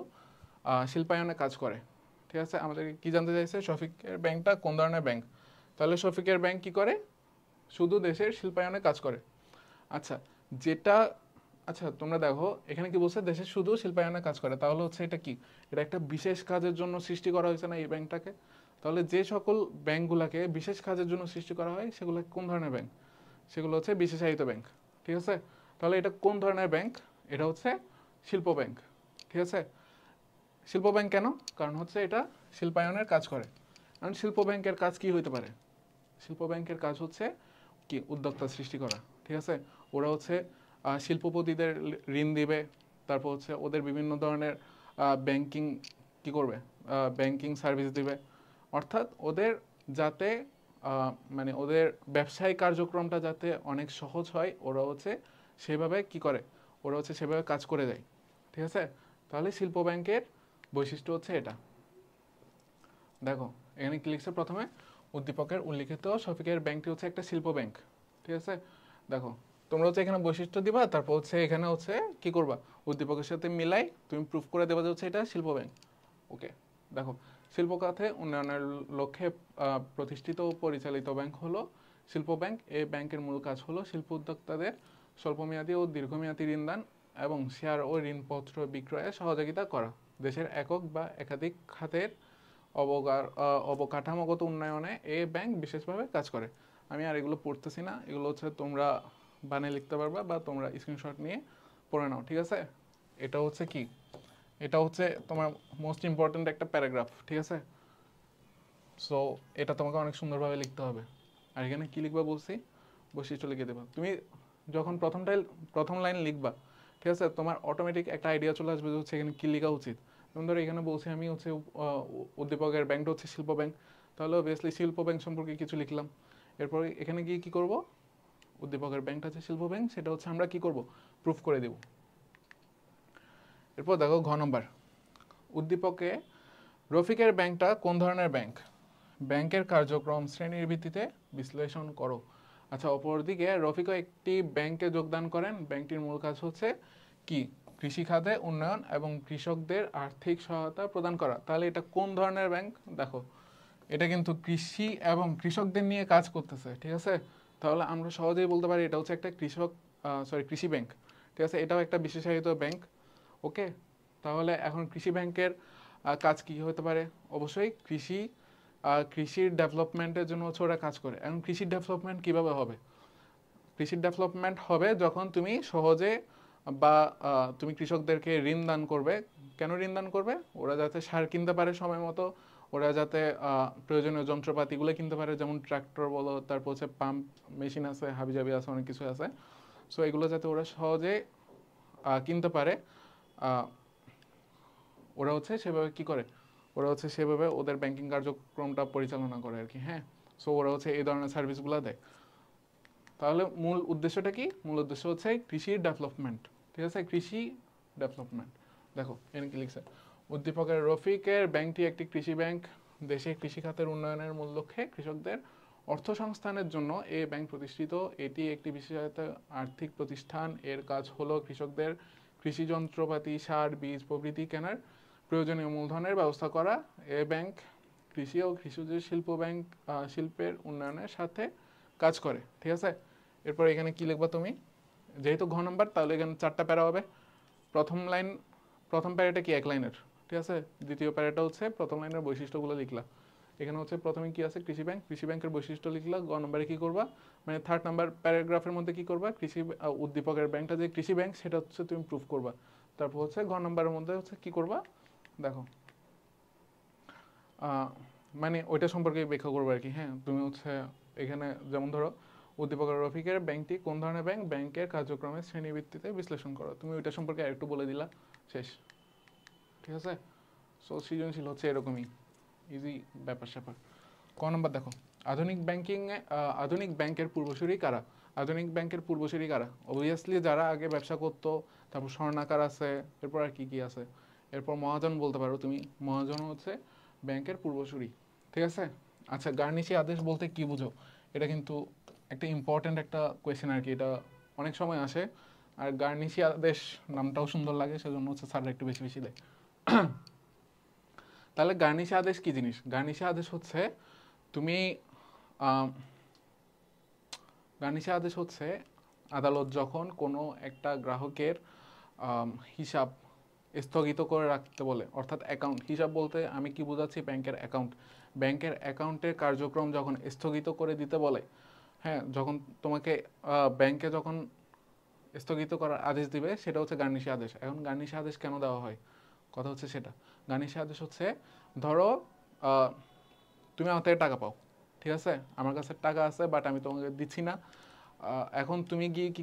S1: শিল্পায়নে কাজ করে, ঠিক আছে? আমাদেরকে কি জানতে চাইছে? শফিকের ব্যাংকটা কোন ধরনের ব্যাংক। তাহলে শফিকের ব্যাংক কি করে? শুধু দেশের শিল্পায়নে কাজ করে। আচ্ছা, যেটা আচ্ছা তোমরা দেখো এখানে কি বলছে? দেশের শুধু শিল্পায়নে কাজ করে, তাহলে হচ্ছে এটা কি? এটা একটা বিশেষ কাজের জন্য সৃষ্টি করা হয়েছে না এই ব্যাংকটাকে? তাহলে যে সকল ব্যাংকগুলোকে বিশেষ কাজের জন্য সৃষ্টি করা হয় সেগুলো কোন ধরনের ব্যাংক? সেগুলো হচ্ছে বিশেষায়িত ব্যাংক, ঠিক আছে? তাহলে এটা কোন ধরনের ব্যাংক? এটা হচ্ছে শিল্প ব্যাংক, ঠিক আছে? শিল্প ব্যাংক কেন? কারণ হচ্ছে এটা শিল্পায়নের কাজ করে। কারণ শিল্প ব্যাংকের কাজ কি হইতে পারে? শিল্প ব্যাংকের কাজ হচ্ছে কি উদ্যোক্তা সৃষ্টি করা, ঠিক আছে? ওরা হচ্ছে শিল্পপতিদের ঋণ দিবে, তারপর হচ্ছে ওদের বিভিন্ন ধরনের ব্যাংকিং কি করবে, ব্যাংকিং সার্ভিস দিবে, অর্থাৎ ওদের যাতে মানে ওদের ব্যবসায়িক কার্যক্রমটা যাতে অনেক সহজ হয়, ওরা হচ্ছে সেভাবে কি করে, ওরা হচ্ছে সেভাবে কাজ করে যায়, ঠিক আছে? তাহলে শিল্প ব্যাংকের বৈশিষ্ট্য হচ্ছে এটা। দেখো এখানে কি লিখছে? প্রথমে উদ্দীপকের উল্লিখিত শফিকের ব্যাংকটি হচ্ছে একটা শিল্প ব্যাংক, ঠিক আছে? দেখো তোমরা হচ্ছে এখানে বৈশিষ্ট্য দিবা, তারপর হচ্ছে এখানে হচ্ছে কি করবা, উদ্দীপকের সাথে মিলাই তুমি প্রুফ করে দেবা যে হচ্ছে এটা শিল্প ব্যাংক। ওকে, দেখো শিল্প খাতে উন্নয়নের লক্ষ্যে প্রতিষ্ঠিত ও পরিচালিত ব্যাংক হলো শিল্প ব্যাংক। এই ব্যাংকের মূল কাজ হলো শিল্প উদ্যোক্তাদের স্বল্পমেয়াদী ও দীর্ঘমেয়াদী ঋণদান এবং শেয়ার ও ঋণপত্র বিক্রয়ে সহযোগিতা করা। দেশের একক বা একাধিক খাতের অবকাঠামোগত উন্নয়নে এই ব্যাংক বিশেষভাবে কাজ করে। আমি আর এগুলো পড়তেছি না, এগুলো হচ্ছে তোমরা বানিয়ে লিখতে পারবা বা তোমরা স্ক্রিনশট নিয়ে পড়ে নাও, ঠিক আছে? এটা হচ্ছে কি, এটা হচ্ছে তোমার মোস্ট ইম্পর্ট্যান্ট একটা প্যারাগ্রাফ, ঠিক আছে? সো এটা তোমাকে অনেক সুন্দরভাবে লিখতে হবে। আর এখানে কি লিখবা বলছি? বৈশিষ্ট্য লিখে দেবা। তুমি যখন প্রথম লাইন লিখবা, ঠিক আছে, তোমার অটোমেটিক একটা আইডিয়া চলে আসবে যে হচ্ছে এখানে কি লেখা উচিত। যেমন ধরো এখানে বলছি আমি হচ্ছে উদ্দীপকের ব্যাংকটা হচ্ছে শিল্প ব্যাংক, তাহলে অবভিয়াসলি শিল্প ব্যাংক সম্পর্কে কিছু লিখলাম। এরপর এখানে গিয়ে কি করব? উদ্দীপকের ব্যাংকটা হচ্ছে শিল্প ব্যাংক, সেটা হচ্ছে আমরা কি করব? প্রুফ করে দেব। এরপর দেখো ঘ নম্বর, উদ্দীপকে রফিকের ব্যাংকটা কোন ধরনের ব্যাংক? ব্যাংকের কার্যক্রম শ্রেণীর ভিত্তিতে বিশ্লেষণ করো। আচ্ছা, অপরদিকে রফিকও একটি ব্যাংকে যোগদান করেন। ব্যাংকটির মূল কাজ হচ্ছে কি? কৃষি খাতে উন্নয়ন এবং কৃষকদের আর্থিক সহায়তা প্রদান করা। তাহলে এটা কোন ধরনের ব্যাংক? দেখো এটা কিন্তু কৃষি এবং কৃষকদের নিয়ে কাজ করতেছে, ঠিক আছে? তাহলে আমরা সহজেই বলতে পারি এটা হচ্ছে একটা কৃষি ব্যাংক, ঠিক আছে? এটাও একটা বিশেষায়িত ব্যাংক। ওকে, তাহলে এখন কৃষি ব্যাংকের কাজ কি হতে পারে? অবশ্যই কৃষির ডেভেলপমেন্টের জন্য হচ্ছে ওরা কাজ করে। এখন কৃষির ডেভেলপমেন্ট কিভাবে হবে? কৃষির ডেভেলপমেন্ট হবে যখন তুমি সহজে বা তুমি কৃষকদেরকে ঋণ দান করবে। কেন ঋণ দান করবে? ওরা যাতে সার কিনতে পারে সময় মতো, ওরা যাতে প্রয়োজনীয় যন্ত্রপাতিগুলো কিনতে পারে, যেমন ট্রাক্টর বলো, তারপর হচ্ছে পাম্প মেশিন আছে, হাবিজাবি আছে, অনেক কিছু আছে। সো এগুলো যাতে ওরা সহজে কিনতে পারে, ওরা হচ্ছে সেভাবে কি করে, ওরা হচ্ছে সেভাবে ওদের ব্যাংকিং কার্যক্রমটা পরিচালনা করে আর কি। হ্যাঁ, সো ওরা হচ্ছে এই ধরনের সার্ভিসগুলো দেয়। তাহলে মূল উদ্দেশ্যটা কি? মূল উদ্দেশ্য হচ্ছে কৃষির ডেভেলপমেন্ট, ঠিক আছে? কৃষি ডেভেলপমেন্ট। দেখো এখানে কি লিখছে, উদ্দীপকের রফিকের ব্যাংকটি একটি কৃষি ব্যাংক। দেশে কৃষি খাতের উন্নয়নের মূল লক্ষ্যে কৃষকদের অর্থ সংস্থানের জন্য এই ব্যাংক প্রতিষ্ঠিত। এটি একটি বিশেষায়িত আর্থিক প্রতিষ্ঠান। এর কাজ হলো কৃষকদের কৃষি যন্ত্রপাতি, সার, বীজ প্রভৃতি কেনার প্রয়োজনীয় মূলধনের ব্যবস্থা করা। এ ব্যাংক কৃষি ও কৃষিজ শিল্পের উন্নয়নের সাথে কাজ করে। ঠিক আছে, এরপর এখানে কি লিখবা তুমি, যেহেতু ঘ নাম্বার তাহলে এখানে 4টা প্যারা হবে। প্রথম প্যারাটা কি 1 লাইনের, ঠিক আছে। দ্বিতীয় প্যারাটা হচ্ছে প্রথম লাইনের বৈশিষ্ট্যগুলো লিখলা। এখানে হচ্ছে প্রথমে কি আছে, কৃষি ব্যাংক, কৃষি ব্যাংকের বৈশিষ্ট্য লিখলা। গ নম্বরে কি করবা, মানে 3rd নাম্বার প্যারাগ্রাফের মধ্যে কি করবা, উদ্দীপকের ব্যাংকটা যে কৃষি ব্যাংক সেটা হচ্ছে তুমি প্রুফ করবা। তারপর হচ্ছে ঘ নম্বরের মধ্যে হচ্ছে কি করবা, দেখো মানে ওইটা সম্পর্কে ব্যাখ্যা করবো আর কি। হ্যাঁ, তুমি হচ্ছে এখানে যেমন ধরো উদ্দীপকের রফিকের ব্যাংকটি কোন ধরনের ব্যাংক, ব্যাংকের কার্যক্রমের শ্রেণীভিত্তিতে বিশ্লেষণ করো। তুমি ওইটা সম্পর্কে আরেকটু বলে দিলা, শেষ। ঠিক আছে, সো সৃজনশীল হচ্ছে এরকমই ইজি ব্যাপার স্যাপার। ক নম্বর দেখো, আধুনিক ব্যাংকের পূর্বসূরি কারা। আধুনিক ব্যাংকের পূর্বসূরি কারা, অবভিয়াসলি যারা আগে ব্যবসা করতো। তারপর স্বর্ণাকার আছে, এরপর আর কি কি আছে, এরপর মহাজন বলতে পারো তুমি। মহাজন হচ্ছে ব্যাংকের পূর্বসূরি। ঠিক আছে, আচ্ছা গার্নিশি আদেশ বলতে কি বুঝো, এটা কিন্তু একটা ইম্পর্টেন্ট একটা কোয়েশ্চেন আর কি, এটা অনেক সময় আসে। আর গার্নিশি আদেশ নামটাও সুন্দর লাগে, সেজন্য হচ্ছে স্যাররা একটু বেশি বেশি দেয়। তাহলে গার্নিশি আদেশ কি জিনিস, গার্নিশি আদেশ হচ্ছে তুমি গার্নিশি আদেশ হচ্ছে আদালত যখন কোনো একটা গ্রাহকের হিসাব স্থগিত করে রাখতে বলে, অর্থাৎ অ্যাকাউন্ট হিসাব বলতে আমি কি বোঝাচ্ছি, ব্যাংকের অ্যাকাউন্টের কার্যক্রম যখন স্থগিত করে দিতে বলে। হ্যাঁ, যখন তোমাকে ব্যাংকে যখন স্থগিত করার আদেশ দিবে সেটা হচ্ছে গার্নিশি আদেশ। এখন গার্নিশি আদেশ কেন দেওয়া হয়, কথা হচ্ছে সেটা। গার্নিশি আদেশ হচ্ছে ধরো তুমি আমার থেকে টাকা পাও, ঠিক আছে, আমার কাছে টাকা আছে বাট আমি তোমাকে দিচ্ছি না। এখন তুমি গিয়ে কি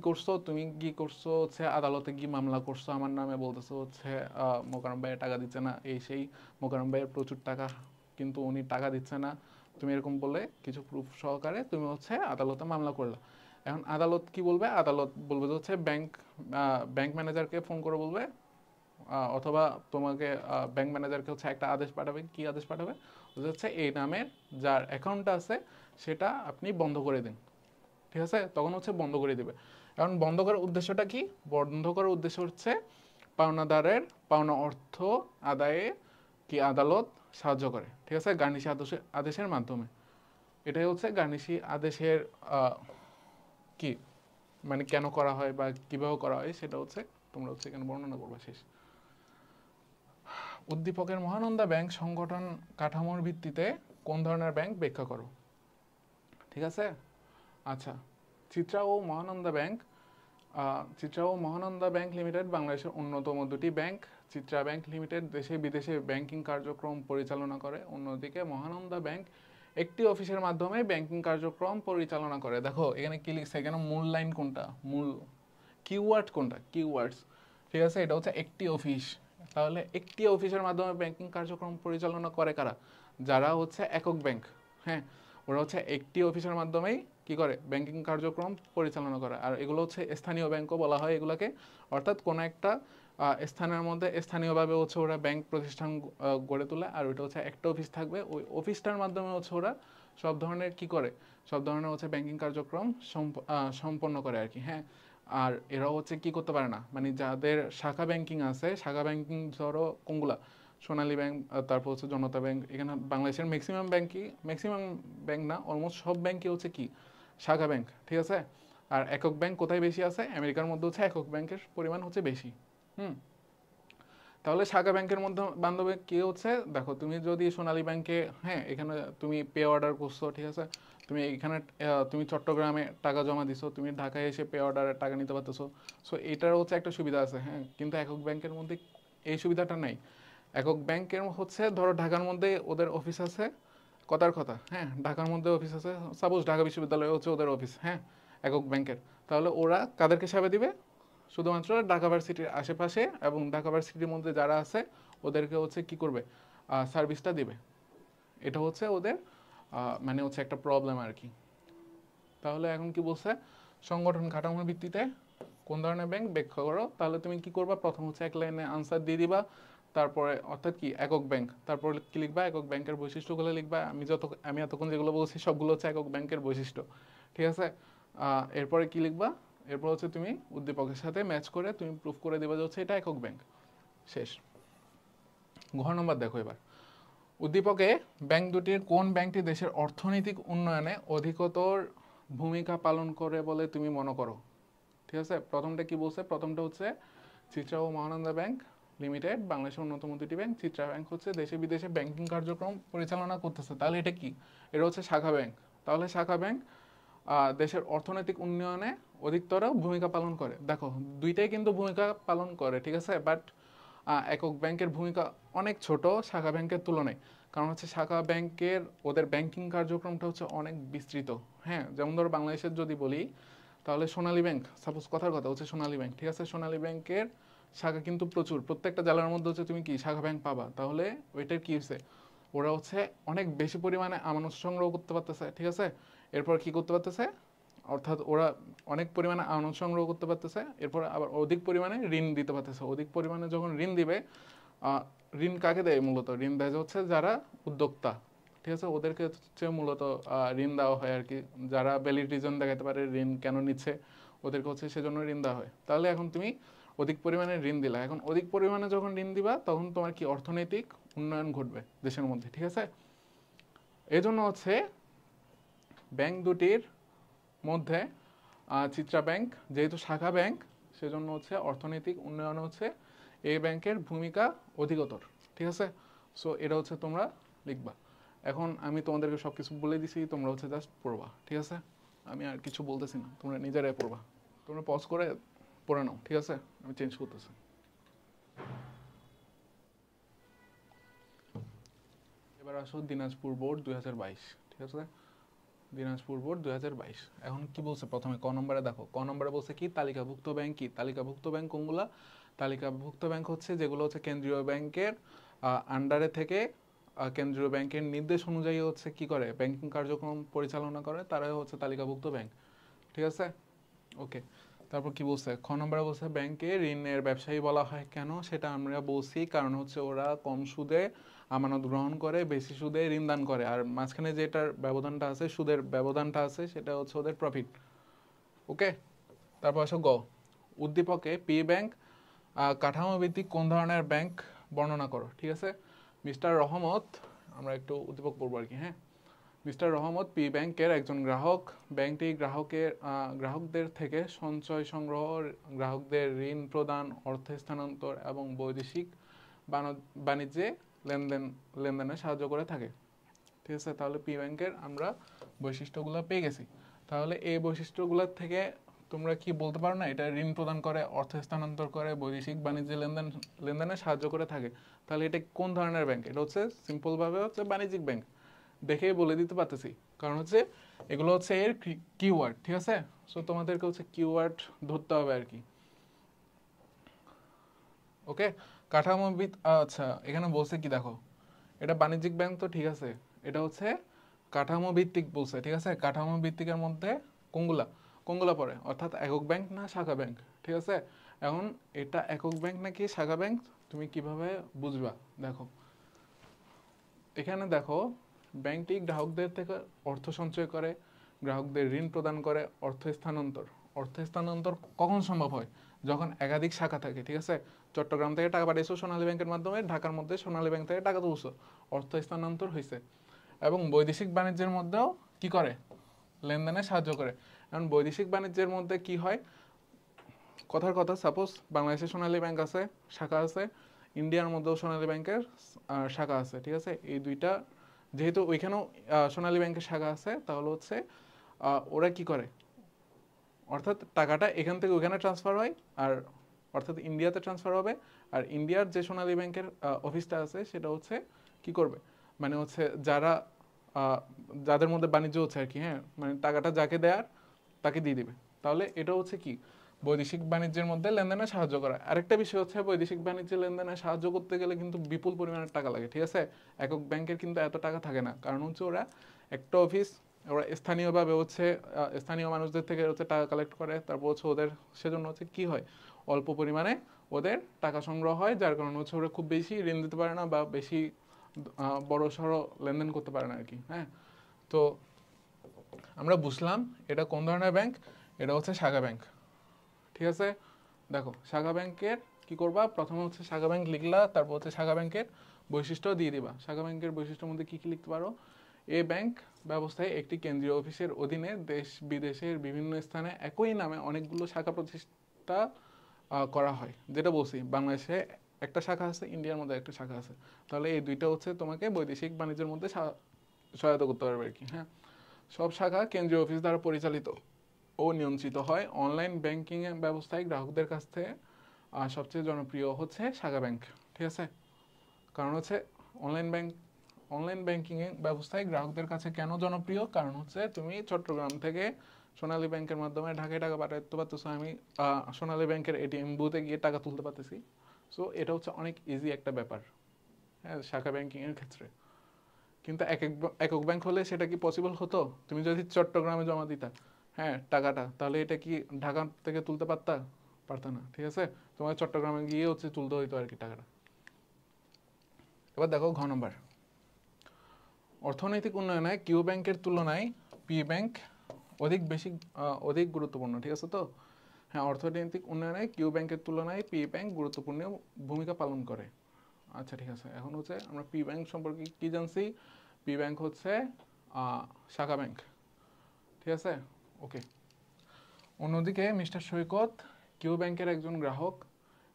S1: করছো, হচ্ছে আদালতে গিয়ে মামলা করছো আমার নামে, বলতেছো হচ্ছে মোকাররম ভাইয়ের টাকা দিচ্ছে না, এই সেই মোকাররম ভাইয়ের প্রচুর টাকা কিন্তু উনি টাকা দিচ্ছে না। তুমি এরকম বলে কিছু প্রুফ সহকারে তুমি হচ্ছে আদালতে মামলা করলা। এখন আদালত কি বলবে, আদালত বলবে যে হচ্ছে ব্যাংক ম্যানেজারকে ফোন করে বলবে, অথবা তোমাকে ব্যাংক ম্যানেজারকে হচ্ছে একটা আদেশ পাঠাবে। কি আদেশ পাঠাবে, হচ্ছে এই নামের যার অ্যাকাউন্টটা আছে সেটা আপনি বন্ধ করে দিন। ঠিক আছে, তখন হচ্ছে বন্ধ করে দিবে। এখন বন্ধ করার উদ্দেশ্যটা কি, বন্ধ করার উদ্দেশ্য হচ্ছে পাওনাদারের পাওনা অর্থ আদায়ে কি আদালত সাহায্য করে। ঠিক আছে, গার্নিশি আদেশের মাধ্যমে। এটাই হচ্ছে গার্নিশি আদেশের কি মানে কেন করা হয় বা কিভাবে করা হয় সেটা হচ্ছে তোমরা হচ্ছে এখানে বর্ণনা করবা, শেষ। উদ্দীপকের মহানন্দা ব্যাংক সংগঠন কাঠামোর ভিত্তিতে কোন ধরনের ব্যাংক ব্যাখ্যা করো। ঠিক আছে, আচ্ছা চিত্রা ও মহানন্দা ব্যাংক লিমিটেড বাংলাদেশের অন্যতম দুটি ব্যাংক। চিত্রা ব্যাংক লিমিটেড দেশে বিদেশে ব্যাংকিং কার্যক্রম পরিচালনা করে, অন্যদিকে মহানন্দা ব্যাংক একটি অফিসের মাধ্যমে ব্যাংকিং কার্যক্রম পরিচালনা করে। দেখো এখানে কি লিখছে, এখানে মূল লাইন কোনটা, মূল কিওয়ার্ড কোনটা, কিওয়ার্ডস। ঠিক আছে, এটা হচ্ছে একটি অফিস। তাহলে একটি অফিসের মাধ্যমে ব্যাংকিং কার্যক্রম পরিচালনা করে কারা, যারা হচ্ছে একক ব্যাংক। হ্যাঁ, ওরা হচ্ছে একটি অফিসের মাধ্যমেই কি করে, ব্যাংকিং কার্যক্রম পরিচালনা করে। আর এগুলো হচ্ছে স্থানীয় ব্যাংকও বলা হয় এগুলাকে, অর্থাৎ কোনো একটা স্থানের মধ্যে স্থানীয়ভাবে হচ্ছে ওরা ব্যাংক প্রতিষ্ঠান গড়ে তোলে। আর ওইটা হচ্ছে একটা অফিস থাকবে, ওই অফিসটার মাধ্যমে হচ্ছে ওরা সব ধরনের কি করে, সব ধরনের হচ্ছে ব্যাংকিং কার্যক্রম সম্পন্ন করে আর কি। হ্যাঁ, আর এরাও হচ্ছে কি করতে পারে না, মানে যাদের শাখা ব্যাংকিং আছে, শাখা ব্যাংকিং ধরো কোনগুলা, সোনালী ব্যাংক, তারপর হচ্ছে জনতা ব্যাংক, এখানে বাংলাদেশের ম্যাক্সিমাম ব্যাংক না, অলমোস্ট সব ব্যাংকই হচ্ছে কি শাখা ব্যাংক। ঠিক আছে, আর একক ব্যাংক কোথায় বেশি আছে, আমেরিকার মধ্যে হচ্ছে একক ব্যাংকের পরিমাণ হচ্ছে বেশি। তাহলে শাখা ব্যাংকের মধ্যে বান্ধবে কি হচ্ছে, দেখো তুমি যদি সোনালী ব্যাংকে, হ্যাঁ এখানে তুমি পে অর্ডার করছো, ঠিক আছে, তুমি এখানে তুমি চট্টগ্রামে টাকা জমা দিছো, তুমি ঢাকায় এসে পে অর্ডারে টাকা নিতে পারতেছো। সো এটার হচ্ছে একটা সুবিধা আছে। হ্যাঁ, কিন্তু একক ব্যাংকের মধ্যে এই সুবিধাটা নাই। একক ব্যাংকের হচ্ছে ধরো ঢাকার মধ্যে ওদের অফিস আছে, কথার কথা, হ্যাঁ ঢাকার মধ্যে অফিস আছে, সাপোজ ঢাকা বিশ্ববিদ্যালয় হচ্ছে ওদের অফিস, হ্যাঁ একক ব্যাংকের। তাহলে ওরা কাদেরকে সেবা দিবে, শুধুমাত্র ঢাকা ভার্সিটির আশেপাশে এবং ঢাকা ভার্সিটির মধ্যে যারা আছে ওদেরকে হচ্ছে কি করবে, সার্ভিসটা দিবে। এটা হচ্ছে ওদের মানে হচ্ছে একটা প্রবলেম আর কি। তাহলে এখন কি বলছে, সংগঠন কাঠামোর ভিত্তিতে কোন ধরনের ব্যাংক ব্যাখ্যা করো, তাহলে তুমি কি করবা, প্রথম হচ্ছে এক লাইনে আনসার দিয়ে দিবা, তারপরে অর্থাৎ কি একক ব্যাংক, তারপর কি লিখবা, একক ব্যাংকের বৈশিষ্ট্যগুলো লিখবা। আমি এতক্ষণ যেগুলো বলছি সবগুলো হচ্ছে একক ব্যাংকের বৈশিষ্ট্য, ঠিক আছে। এরপরে কি লিখবা, এরপর হচ্ছে তুমি উদ্দীপকের সাথে ম্যাচ করে তুমি প্রুফ করে দিবা যে হচ্ছে এটা একক ব্যাংক। শেষ। ঘ নম্বর দেখো এবার, উদ্দীপকে ব্যাংক দুটির কোন ব্যাংকটি দেশের অর্থনৈতিক উন্নয়নে অধিকতর ভূমিকা পালন করে বলে তুমি মনে করো, ঠিক আছে। প্রথমটা কি বলছে, প্রথমটা হচ্ছে চিত্রা ও মহানন্দা ব্যাংক লিমিটেড বাংলাদেশের অন্যতম দুটি ব্যাংক। চিত্রা ব্যাংক হচ্ছে দেশে বিদেশে ব্যাংকিং কার্যক্রম পরিচালনা করতেছে, তাহলে এটা কি, এটা হচ্ছে শাখা ব্যাংক। তাহলে শাখা ব্যাংক দেশের অর্থনৈতিক উন্নয়নে অধিকতর ভূমিকা পালন করে। দেখো দুইটাই কিন্তু ভূমিকা পালন করে, ঠিক আছে, বাট একক ব্যাংকের ভূমিকা অনেক ছোট শাখা ব্যাংকের তুলনায়। কারণ হচ্ছে শাখা ব্যাংকের ওদের ব্যাংকিং কার্যক্রমটা হচ্ছে অনেক বিস্তৃত। হ্যাঁ, যেমন ধরো বাংলাদেশের যদি বলি, তাহলে সোনালী ব্যাংক, সাপোজ কথার কথা হচ্ছে সোনালী ব্যাংক, ঠিক আছে, সোনালী ব্যাংকের শাখা কিন্তু প্রচুর, প্রত্যেকটা জেলার মধ্যে হচ্ছে তুমি কি শাখা ব্যাংক পাবা। তাহলে ওইটার কি হচ্ছে, ওরা হচ্ছে অনেক বেশি পরিমাণে আমানত সংগ্রহ করতে পারতেছে, ঠিক আছে। এরপর কি করতে পারতেছে, অর্থাৎ ওরা অনেক পরিমাণে আমানত সংগ্রহ করতে পারতেছে, এরপর আবার অধিক পরিমাণে ঋণ দিতে পারতেছে। অধিক পরিমাণে যখন ঋণ দিবে, ঋণ কাকে দেয়, মূলত ঋণ দেয় হচ্ছে যারা উদ্যোক্তা, ঠিক আছে, ওদেরকে হচ্ছে মূলত ঋণ দেওয়া হয় আর কি। যারা ভ্যালিড রিজন দেখাতে পারে ঋণ কেন নিচ্ছে, ওদেরকে হচ্ছে সেজন্য ঋণ দেওয়া হয়। তাহলে এখন তুমি অধিক পরিমাণে ঋণ দিলা, এখন অধিক পরিমাণে যখন ঋণ দিবা তখন তোমার কি অর্থনৈতিক উন্নয়ন ঘটবে দেশের মধ্যে, ঠিক আছে। এই জন্য হচ্ছে ব্যাংক দুটির মধ্যে চিত্রা ব্যাংক যেহেতু শাখা ব্যাংক, সেজন্য হচ্ছে অর্থনৈতিক উন্নয়ন হচ্ছে এই ব্যাংকের ভূমিকা অধিকতর, ঠিক আছে। সো এটা হচ্ছে তোমরা লিখবা। এখন আমি তোমাদেরকে সব কিছু বলে দিছি, তোমরা হচ্ছে জাস্ট পড়বা, ঠিক আছে। আমি আর কিছু বলতেছি না, তোমরা নিজেরাই পড়বা। তোমরা পজ করে পড়ে নাও, ঠিক আছে, আমি চেঞ্জ করতেছি। এবার আসো দিনাজপুর বোর্ড 2022, ঠিক আছে, দিনাজপুর বোর্ড 2022। এখন কি বলছে, প্রথমে ক নম্বরে দেখো, ক নম্বরে বলছে কি তালিকাভুক্ত ব্যাংক কি, তালিকাভুক্ত ব্যাংক কোনগুলা, তালিকাভুক্ত ব্যাংক হচ্ছে যেগুলো হচ্ছে কেন্দ্রীয় ব্যাংকের আন্ডারে থেকে কেন্দ্রীয় ব্যাংকের নির্দেশ অনুযায়ী হচ্ছে কি করে ব্যাংকিং কার্যক্রম পরিচালনা করে, তারাই হচ্ছে তালিকাভুক্ত ব্যাংক, ঠিক আছে। ওকে, তারপর কি বলছে, খ নম্বরে বলছে ব্যাংকে ঋণের ব্যবসায়ী বলা হয় কেন, সেটা আমরা বলছি কারণ হচ্ছে ওরা কম সুদে আমানত গ্রহণ করে, বেশি সুদে ঋণ দান করে, আর মাঝখানে যেটার ব্যবধানটা আছে, সুদের ব্যবধানটা আছে, সেটা হচ্ছে ওদের প্রফিট। ওকে, তারপর আসো গ, উদ্দীপকে পি ব্যাংক কাঠামো ভিত্তিক কোন ধরনের ব্যাংক বর্ণনা করো, ঠিক আছে। মিস্টার রহমত, আমরা একটু উদ্দীপক পড়বো আর কি। হ্যাঁ, মিস্টার রহমত পি ব্যাংকের একজন গ্রাহক। ব্যাংকটি গ্রাহকদের থেকে সঞ্চয় সংগ্রহ, গ্রাহকদের ঋণ প্রদান, অর্থ স্থানান্তর এবং বৈদেশিক বাণিজ্যে লেনদেনে সাহায্য করে থাকে, ঠিক আছে। তাহলে পি ব্যাংকের আমরা বৈশিষ্ট্যগুলো পেয়ে গেছি। তাহলে এই বৈশিষ্ট্যগুলোর থেকে তোমরা কি বলতে পারো না, এটা ঋণ প্রদান করে, অর্থ স্থানান্তর করে, বৈদেশিক বাণিজ্যে লেনদেনে সাহায্য করে থাকে। তাহলে এটা কোন ধরনের ব্যাংক, এটা হচ্ছে সিম্পলভাবে হচ্ছে বাণিজ্যিক ব্যাংক, দেখেই বলে দিতে পারতেছি, কারণ হচ্ছে এগুলো হচ্ছে এর কিওয়ার্ড, ঠিক আছে। সো তোমাদেরকে হচ্ছে কিওয়ার্ড ধরতে হবে আর কি। ওকে, কাঠামোবিদ, আচ্ছা এখানে বলছে কি দেখো, এটা বাণিজ্যিক ব্যাংক তো ঠিক আছে, এটা হচ্ছে কাঠামো ভিত্তিক বলছে, ঠিক আছে। কাঠামো ভিত্তিকের মধ্যে কোনগুলা কোনগুলা পড়ে, অর্থাৎ একক ব্যাংক না শাখা ব্যাংক, ঠিক আছে। এখন এটা একক ব্যাংক নাকি শাখা ব্যাংক তুমি কিভাবে বুঝবা, দেখো এখানে দেখো, ব্যাংকটি গ্রাহকদের থেকে অর্থ সঞ্চয় করে, গ্রাহকদের ঋণ প্রদান করে, অর্থ স্থানান্তর কখন সম্ভব হয়, যখন একাধিক শাখা থাকে, ঠিক আছে। চট্টগ্রাম থেকে টাকা পাঠিয়েছো সোনালী ব্যাংকের মাধ্যমে, ঢাকার মধ্যে সোনালী ব্যাংক থেকে টাকা তুলছো, অর্থ স্থানান্তর হয়েছে। এবং বৈদেশিক বাণিজ্যের মধ্যেও কি করে, লেনদেনে সাহায্য করে। কারণ বৈদেশিক বাণিজ্যের মধ্যে কি হয়, কথার কথা, সাপোজ বাংলাদেশে সোনালী ব্যাংক আছে, শাখা আছে, ইন্ডিয়ার মধ্যেও সোনালী ব্যাংকের শাখা আছে, ঠিক আছে। এই দুইটা যেহেতু ওইখানেও সোনালী ব্যাংকের শাখা আছে, তাহলে হচ্ছে ওরা কি করে, অর্থাৎ টাকাটা এখান থেকে ওইখানে ট্রান্সফার হয়, আর অর্থাৎ ইন্ডিয়াতে ট্রান্সফার হবে, আর ইন্ডিয়ার যে সোনালী ব্যাংকের অফিসটা আছে সেটা হচ্ছে কি করবে, মানে হচ্ছে যাদের মধ্যে বাণিজ্য হচ্ছে আর কি, হ্যাঁ, মানে টাকাটা যাকে দেয়ার তাকে দিয়ে দিবে। তাহলে এটা হচ্ছে কি, বৈদেশিক বাণিজ্যের মধ্যে লেনদেনে সাহায্য করা। আরেকটা বিষয় হচ্ছে বৈদেশিক বাণিজ্যে লেনদেনে সাহায্য করতে গেলে কিন্তু বিপুল পরিমাণের টাকা লাগে, ঠিক আছে। একক ব্যাংকের কিন্তু এত টাকা থাকে না, কারণ হচ্ছে ওরা একটা অফিস ওরা স্থানীয়ভাবে হচ্ছে স্থানীয় মানুষদের থেকে হচ্ছে টাকা কালেক্ট করে, তারপর হচ্ছে ওদের সেজন্য হচ্ছে কি হয়, অল্প পরিমাণে ওদের টাকা সংগ্রহ হয়, যার কারণে হচ্ছে ওরা খুব বেশি ঋণ দিতে পারে না বা বেশি বড় সড়ো লেনদেন করতে পারে না আর কি। হ্যাঁ, তো আমরা বুঝলাম এটা কোন ধরনের ব্যাংক, এটা হচ্ছে শাখা ব্যাংক। ঠিক আছে, দেখো শাখা ব্যাংকের কি করবা, প্রথমে হচ্ছে শাখা ব্যাংক লিখলা, তারপর হচ্ছে শাখা ব্যাংকের বৈশিষ্ট্য দিয়ে দিবা। শাখা ব্যাংকের বৈশিষ্ট্যের মধ্যে কি কি লিখতে পারো, এই ব্যাংক ব্যবস্থায় একটি কেন্দ্রীয় অফিসের অধীনে দেশ বিদেশের বিভিন্ন স্থানে একই নামে অনেকগুলো শাখা প্রতিষ্ঠা করা হয়। যেটা বলছি, বাংলাদেশে একটা শাখা আছে, ইন্ডিয়ার মধ্যে একটা শাখা আছে, তাহলে এই দুইটা হচ্ছে তোমাকে বৈদেশিক বাণিজ্যের মধ্যে সহায়তা করতে পারবে আর কি। হ্যাঁ, সব শাখা কেন্দ্রীয় অফিস দ্বারা পরিচালিত ও নিয়ন্ত্রিত হয়। অনলাইন ব্যাংকিং ব্যবস্থায় গ্রাহকদের কাছ থেকে সবচেয়ে জনপ্রিয় হচ্ছে শাখা ব্যাংক। ঠিক আছে, কারণ হচ্ছে অনলাইন ব্যাংকিং ব্যবস্থায় গ্রাহকদের কাছে কেন জনপ্রিয়, কারণ হচ্ছে তুমি চট্টগ্রাম থেকে সোনালী ব্যাংকের মাধ্যমে ঢাকায় টাকা পাঠাতে পারতেছো, আমি সোনালী ব্যাংকের এটিএম বুথে গিয়ে টাকা তুলতে পারতেছি। সো এটা হচ্ছে অনেক ইজি একটা ব্যাপার, হ্যাঁ, শাখা ব্যাংকিংয়ের ক্ষেত্রে। কিন্তু একক ব্যাংক হলে সেটা কি পসিবল হতো? তুমি যদি চট্টগ্রামে জমা দিতা, হ্যাঁ, টাকাটা, তাহলে এটা কি ঢাকা থেকে তুলতে পারতা না। ঠিক আছে, তোমার চট্টগ্রামে গিয়ে হচ্ছে তুলতে হইতো আর কি টাকাটা। এবার দেখো ঘ নম্বর, অর্থনৈতিক উন্নয়নে কিউ ব্যাংকের তুলনায় পি ব্যাংক অধিক গুরুত্বপূর্ণ। ঠিক আছে, তো হ্যাঁ, অর্থনৈতিক উন্নয়নে কিউ ব্যাংকের তুলনায় পি ব্যাংক গুরুত্বপূর্ণ ভূমিকা পালন করে। আচ্ছা ঠিক আছে, এখন হচ্ছে আমরা পি ব্যাংক সম্পর্কে কি জানছি, পি ব্যাংক হচ্ছে শাখা ব্যাংক। ঠিক আছে, ওকে। অন্যদিকে মিস্টার সৈকত কিউ ব্যাংকের একজন গ্রাহক।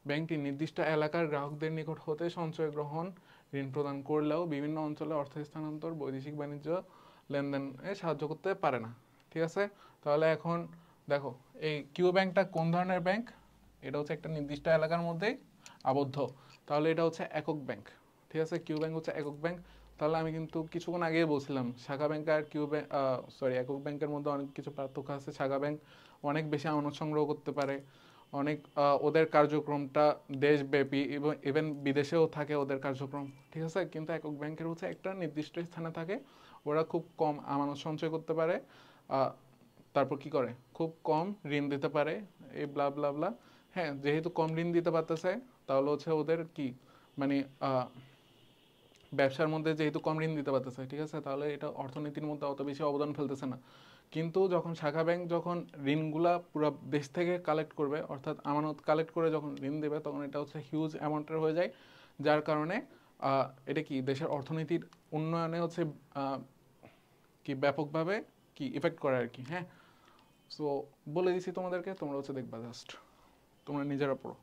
S1: ব্যাংকটি নির্দিষ্ট এলাকার গ্রাহকদের নিকট হতে সঞ্চয় গ্রহণ, ঋণ প্রদান করলেও বিভিন্ন অঞ্চলে অর্থ স্থানান্তর, বৈদেশিক বাণিজ্য লেনদেনে সাহায্য করতে পারে না। ঠিক আছে, তাহলে এখন দেখো এই কিউ ব্যাংকটা কোন ধরনের ব্যাংক, এটা হচ্ছে একটা নির্দিষ্ট এলাকার মধ্যেই আবদ্ধ, তাহলে এটা হচ্ছে একক ব্যাংক। ঠিক আছে, কিউ ব্যাংক হচ্ছে একক ব্যাংক। তাহলে আমি কিন্তু কিছুক্ষণ আগেই বলছিলাম শাখা ব্যাংক আর একক ব্যাংকের মধ্যে অনেক কিছু পার্থক্য আছে। শাখা ব্যাংক অনেক বেশি আমানত সংগ্রহ করতে পারে, অনেক ওদের কার্যক্রমটা দেশব্যাপী এবং ইভেন বিদেশেও থাকে ওদের কার্যক্রম। ঠিক আছে, কিন্তু একক ব্যাংকের হচ্ছে একটা নির্দিষ্ট স্থানে থাকে, ওরা খুব কম আমানত সঞ্চয় করতে পারে, তারপর কি করে, খুব কম ঋণ দিতে পারে, এই ব্লা ব্লা ব্লা। হ্যাঁ, যেহেতু কম ঋণ দিতে পারতেছে, তাহলে হচ্ছে ওদের কি মানে ব্যবসার মধ্যে যেহেতু কম ঋণ দিতে পারতেছে, ঠিক আছে, তাহলে এটা অর্থনীতির মধ্যে অত বেশি অবদান ফেলতেছে না। কিন্তু যখন শাখা ব্যাংক যখন ঋণগুলা পুরো দেশ থেকে কালেক্ট করবে, অর্থাৎ আমানত কালেক্ট করে যখন ঋণ দেবে, তখন এটা হচ্ছে হিউজ অ্যামাউন্টের হয়ে যায়, যার কারণে এটা কি দেশের অর্থনীতির উন্নয়নে হচ্ছে কি ব্যাপকভাবে কি ইফেক্ট করে আর কি। হ্যাঁ, সো বলে দিছি তোমাদেরকে, তোমরা হচ্ছে দেখবা, জাস্ট তোমরা নিজেরা পড়ো।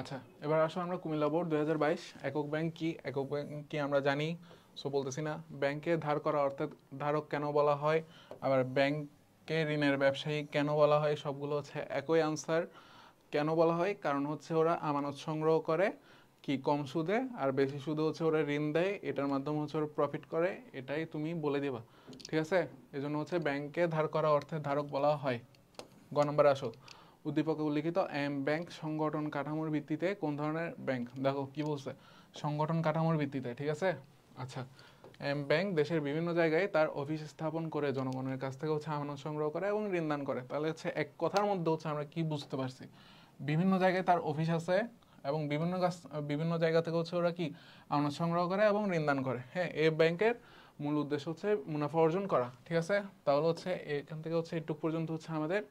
S1: আচ্ছা, এবার আসো আমরা কুমিল্লা বোর্ড 2022 একক ব্যাংক কি, একক ব্যাংক কি আমরা জানি, সো বলতেছি না। ব্যাংকে ধার করা অর্থাৎ ধারক কেন বলা হয়, আবার ব্যাংকে ঋণের ব্যবসায়ী কেন বলা হয়, সবগুলো হচ্ছে একই আনসার। কেন বলা হয়, কারণ হচ্ছে ওরা আমানত সংগ্রহ করে কি কম সুদে, আর বেশি সুদে হচ্ছে ওরা ঋণ দেয়, এটার মাধ্যমে হচ্ছে ওরা প্রফিট করে, এটাই তুমি বলে দিবা। ঠিক আছে, এজন্য হচ্ছে ব্যাংকে ধার করা অর্থে ধারক বলা হয়। গ নম্বরে আসো, উদ্দীপকে উল্লিখিত এম ব্যাংক সংগঠন কাঠামোর ভিত্তিতে কোন ধরনের ব্যাংক, দেখো কি বলছে, সংগঠন কাঠামোর ভিত্তিতে। ঠিক আছে, আচ্ছা, এম ব্যাংক দেশের বিভিন্ন জায়গায় তার অফিস স্থাপন করে জনগণের কাছ থেকে হচ্ছে আমানত সংগ্রহ করে এবং ঋণ দান করে। তাহলে হচ্ছে এক কথার মধ্যে হচ্ছে আমরা কি বুঝতে পারছি, বিভিন্ন জায়গায় তার অফিস আছে এবং বিভিন্ন জায়গা থেকে হচ্ছে ওরা কি আমানত সংগ্রহ করে এবং ঋণ দান করে। হ্যাঁ, এই ব্যাংকের মূল উদ্দেশ্য হচ্ছে মুনাফা অর্জন করা। ঠিক আছে, তাহলে হচ্ছে এখান থেকে হচ্ছে এটুকু পর্যন্ত হচ্ছে আমাদের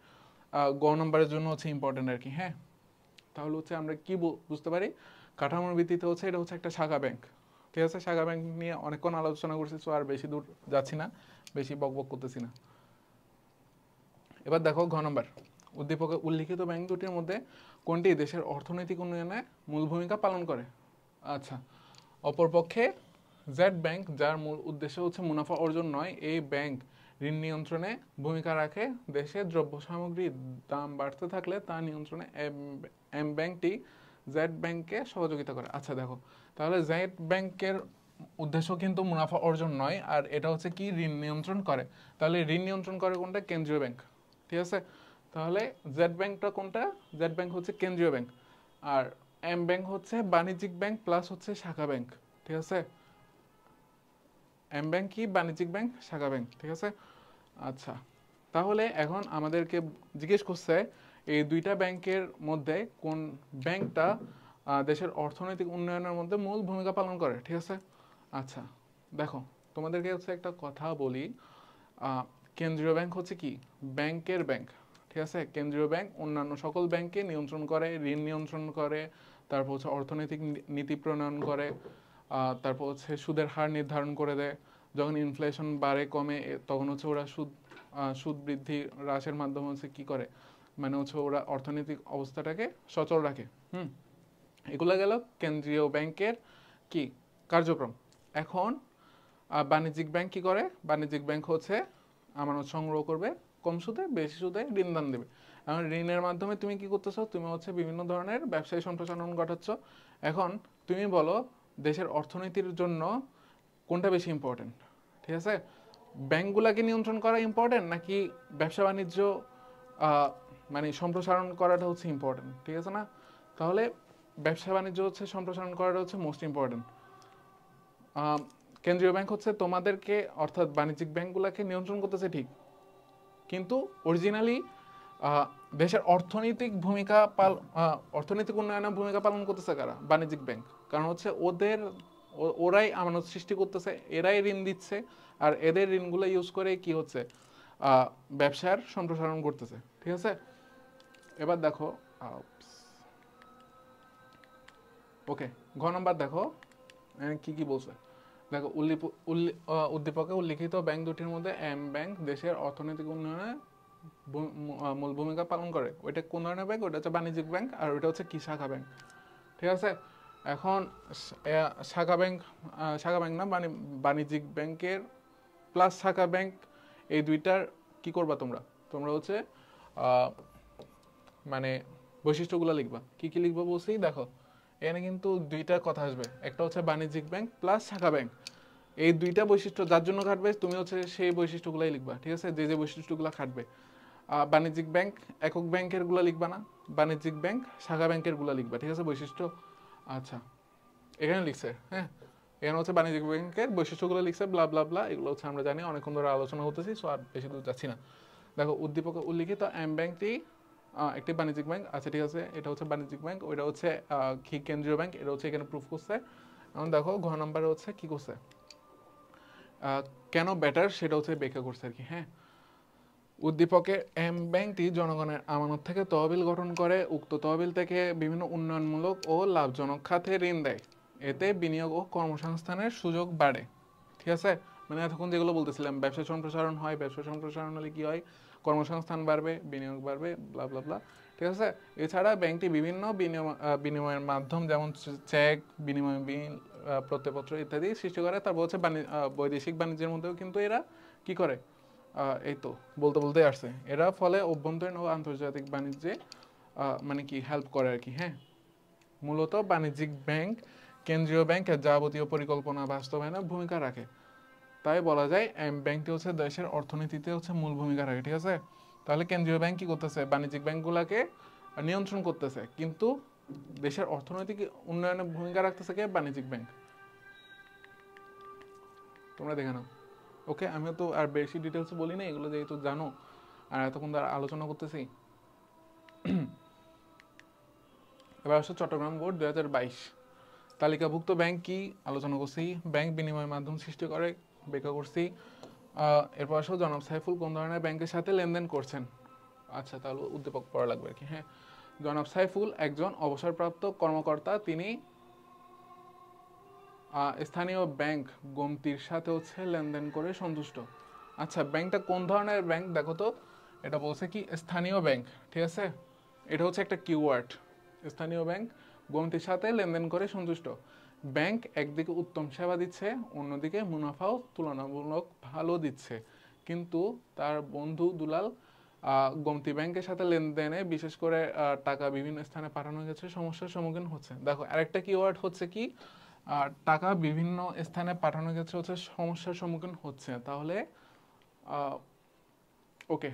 S1: গ নম্বরের জন্য হচ্ছে ইম্পর্টেন্ট আর কি। হ্যাঁ, তাহলে হচ্ছে আমরা কি বুঝতে পারি, কাঠামোর ভিত্তিতে হচ্ছে এটা হচ্ছে একটা শাখা ব্যাংক। ঠিক আছে, শাখা ব্যাংক নিয়ে অনেকক্ষণ আলোচনা করছি, সো আর বেশি দূর যাচ্ছি না, বেশি বকবক করতেছি না। এবার দেখো ঘ নম্বর, উদ্দীপকে উল্লিখিত ব্যাংক দুটির মধ্যে কোনটি দেশের অর্থনৈতিক উন্নয়নে মূল ভূমিকা পালন করে। আচ্ছা, অপরপক্ষে জেড ব্যাংক, যার মূল উদ্দেশ্য হচ্ছে মুনাফা অর্জন নয়, এই ব্যাংক ঋণ নিয়ন্ত্রণে ভূমিকা রাখে। দেশে দ্রব্য সামগ্রীর দাম বাড়তে থাকলে তা নিয়ন্ত্রণে এম ব্যাংকটি জেড ব্যাংককে সহযোগিতা করে। আচ্ছা দেখো, তাহলে জেড ব্যাংকের উদ্দেশ্য কিন্তু মুনাফা অর্জন নয়, আর এটা হচ্ছে কি ঋণ নিয়ন্ত্রণ করে। তাহলে ঋণ নিয়ন্ত্রণ করে কোনটা, কেন্দ্রীয় ব্যাংক। ঠিক আছে, তাহলে জেড ব্যাংকটা কোনটা, জেড ব্যাংক হচ্ছে কেন্দ্রীয় ব্যাংক। আর এম ব্যাংক হচ্ছে বাণিজ্যিক ব্যাংক প্লাস হচ্ছে শাখা ব্যাংক, ঠিক আছে? এম ব্যাংক কি বাণিজ্যিক ব্যাংক শাখা ব্যাংক, ঠিক আছে? আচ্ছা, তাহলে এখন আমাদেরকে জিজ্ঞেস করছে এই দুইটা ব্যাংকের মধ্যে কোন ব্যাংকটা দেশের অর্থনৈতিক উন্নয়নের মধ্যে মূল ভূমিকা পালন করে, ঠিক আছে? আচ্ছা, দেখো তোমাদেরকে হচ্ছে একটা কথা বলি, কেন্দ্রীয় ব্যাংক হচ্ছে কি ব্যাংকের ব্যাংক, ঠিক আছে? কেন্দ্রীয় ব্যাংক অন্যান্য সকল ব্যাংককে নিয়ন্ত্রণ করে, ঋণ নিয়ন্ত্রণ করে, তারপর হচ্ছে অর্থনৈতিক নীতি প্রণয়ন করে, তারপর হচ্ছে সুদের হার নির্ধারণ করে দেয়। যখন ইনফ্লেশন বাড়ে কমে তখন হচ্ছে ওরা সুদ বৃদ্ধি হ্রাসের মাধ্যমে হচ্ছে কি করে, মানে হচ্ছে ওরা অর্থনৈতিক অবস্থাটাকে সচল রাখে। এগুলো গেল কেন্দ্রীয় ব্যাংকের কি কার্যক্রম। এখন বাণিজ্যিক ব্যাংক কি করে? বাণিজ্যিক ব্যাংক হচ্ছে আমানত সংগ্রহ করবে, কম সুদে বেশি সুদে ঋণ দান দেবে। এখন ঋণের মাধ্যমে তুমি কি করতেছো? তুমি হচ্ছে বিভিন্ন ধরনের ব্যবসায়ী সম্প্রসারণ ঘটাচ্ছ। এখন তুমি বলো দেশের অর্থনীতির জন্য কোনটা বেশি ইম্পর্টেন্ট, ঠিক আছে? ব্যাংকগুলাকে নিয়ন্ত্রণ করা ইম্পর্টেন্ট নাকি ব্যবসা বাণিজ্য মানে সম্প্রসারণ করাটা হচ্ছে ইম্পর্টেন্ট, ঠিক আছে না? তাহলে ব্যবসা বাণিজ্য হচ্ছে সম্প্রসারণ করাটা হচ্ছে মোস্ট ইম্পর্টেন্ট। কেন্দ্রীয় ব্যাংক হচ্ছে তোমাদেরকে অর্থাৎ বাণিজ্যিক ব্যাংকগুলোকে নিয়ন্ত্রণ করতেছে ঠিক, কিন্তু অরিজিনালি দেশের অর্থনৈতিক উন্নয়নের ভূমিকা পালন করতেছে কারা? বাণিজ্যিক ব্যাংক। কারণ হচ্ছে ওরাই আমানত সৃষ্টি করতেছে, এরাই ঋণ দিচ্ছে, আর এদের ঋণগুলো ইউজ করে কি হচ্ছে ব্যবসার সম্প্রসারণ করতেছে, ঠিক আছে? এবার দেখো ওকে, ঘ নাম্বার দেখো কি কি বলছে। দেখো উদ্দীপকে উল্লিখিত ব্যাংক দুটির মধ্যে এম ব্যাংক দেশের অর্থনৈতিক উন্নয়নে মূল ভূমিকা পালন করে। ওইটা কোন ধরনের ব্যাংক? ওইটা হচ্ছে বাণিজ্যিক ব্যাংক, আর ওইটা হচ্ছে কি শাখা ব্যাংক, ঠিক আছে? এখন শাখা ব্যাংক না বাণিজ্যিক ব্যাংকের প্লাস শাখা ব্যাংক, এই দুইটার কি করবা তোমরা? তোমরা হচ্ছে মানে বৈশিষ্ট্যগুলো লিখবা। কি কি লিখবা বলছি দেখো, এখানে কিন্তু দুইটা কথা আসবে, একটা হচ্ছে বাণিজ্যিক ব্যাংক প্লাস শাখা ব্যাংক। এই দুইটা বৈশিষ্ট্য যার জন্য খাটবে তুমি হচ্ছে সেই বৈশিষ্ট্যগুলাই লিখবা, ঠিক আছে? যে যে বৈশিষ্ট্যগুলো খাটবে। বাণিজ্যিক ব্যাংক একক ব্যাংকের গুলা লিখবা না, বাণিজ্যিক ব্যাংক শাখা ব্যাংকের গুলা লিখবা, ঠিক আছে? বৈশিষ্ট্য। আচ্ছা, এখানে লিখছে, হ্যাঁ, এখানে হচ্ছে বাণিজ্যিক ব্যাংকের বৈশিষ্ট্যগুলো লিখছে, ব্লা ব্লা ব্লা, এগুলো হচ্ছে আমরা জানি, অনেকক্ষণ ধরে আলোচনা হতেছি, সো আর বেশি দূর যাচ্ছি না। দেখো উদ্দীপকে উল্লিখিত এম ব্যাংকটি একটি বাণিজ্যিক ব্যাংক, আচ্ছা ঠিক আছে, এটা হচ্ছে বাণিজ্যিক ব্যাংক, ওইটা হচ্ছে কেন্দ্রীয় ব্যাংক, এটা হচ্ছে এখানে প্রুফ করছে। এখন দেখো ঘ নম্বরে হচ্ছে কি করছে, কেন বেটার সেটা হচ্ছে ব্যাখ্যা করছে আর কি। হ্যাঁ, উদ্দীপকে এম ব্যাংকটি জনগণের আমানত থেকে তহবিল গঠন করে, উক্ত তহবিল থেকে বিভিন্ন উন্নয়নমূলক ও লাভজনক খাতে ঋণ দেয়, এতে বিনিয়োগ ও কর্মসংস্থানের সুযোগ বাড়ে, ঠিক আছে? মানে এতক্ষণ যেগুলো বলতেছিলাম, ব্যবসা সম্প্রসারণ হয়, ব্যবসা সম্প্রসারণ হলে কি হয়? কর্মসংস্থান বাড়বে, বিনিয়োগ বাড়বে, ব্লা ব্লা ব্লা, ঠিক আছে? এছাড়া ব্যাংকটি বিভিন্ন বিনিময়ের মাধ্যম যেমন চেক, বিনিময় বিল, প্রত্যয়পত্র ইত্যাদি সৃষ্টি করে। তারপর হচ্ছে বৈদেশিক বাণিজ্যের মধ্যেও কিন্তু এরা কি করে, এই তো বলতে বলতে আসছে, এরা ফলে অভ্যন্তরীণ ও আন্তর্জাতিক বাণিজ্যে মানে কি হেল্প করে আর কি। হ্যাঁ, মূলত বাণিজ্যিক ব্যাংক কেন্দ্রীয় ব্যাংকের যাবতীয় পরিকল্পনা বাস্তবায়নে ভূমিকা রাখে, তাই বলা যায় ব্যাংকটি হচ্ছে দেশের অর্থনীতিতে হচ্ছে মূল ভূমিকা রাখে, ঠিক আছে? তাহলে কেন্দ্রীয় ব্যাংক কি করতেছে? বাণিজ্যিক ব্যাংকগুলোকে নিয়ন্ত্রণ করতেছে, কিন্তু দেশের অর্থনৈতিক উন্নয়নে ভূমিকা রাখতেছে কে? বাণিজ্যিক ব্যাংক। তোমরা দেখে নাও। ওকে, আমিও তো আর বেশি ডিটেলস বলি না, এগুলো যেহেতু জানো আর এতক্ষণ ধরে আলোচনা করতেছি। এবার আসলে চট্টগ্রাম বোর্ড 2022 তালিকাভুক্ত ব্যাংক কি আলোচনা করছি, ব্যাংক বিনিময় মাধ্যম সৃষ্টি করে ব্যাখ্যা করছি। এরপর আসলে জনাব সাইফুল কোন ধরনের ব্যাংকের সাথে লেনদেন করছেন। আচ্ছা, তাহলে উদ্দীপক পড়া লাগবে আর কি। হ্যাঁ, জনাব সাইফুল একজন অবসরপ্রাপ্ত কর্মকর্তা, তিনি স্থানীয় ব্যাংক গোমতীর সাথে হচ্ছে লেনদেন করে সন্তুষ্ট। আচ্ছা, ব্যাংকটা কোন ধরনের ব্যাংক দেখো তো, এটা বলছে কি স্থানীয় ব্যাংক, ঠিক আছে? এটা হচ্ছে একটা কিওয়ার্ড, স্থানীয় ব্যাংক গোমতীর সাথে লেনদেন করে সন্তুষ্ট। ব্যাংক একদিকে উত্তম সেবা দিচ্ছে, অন্যদিকে মুনাফাও তুলনামূলক ভালো দিচ্ছে, কিন্তু তার বন্ধু দুলাল গোমতী ব্যাংকের সাথে লেনদেনে বিশেষ করে টাকা বিভিন্ন স্থানে পাঠানো গেছে সমস্যার সম্মুখীন হচ্ছে। দেখো আরেকটা কিওয়ার্ড হচ্ছে কি টাকা বিভিন্ন স্থানে পাঠানো গেছে হচ্ছে সমস্যার সম্মুখীন হচ্ছে। তাহলে ওকে,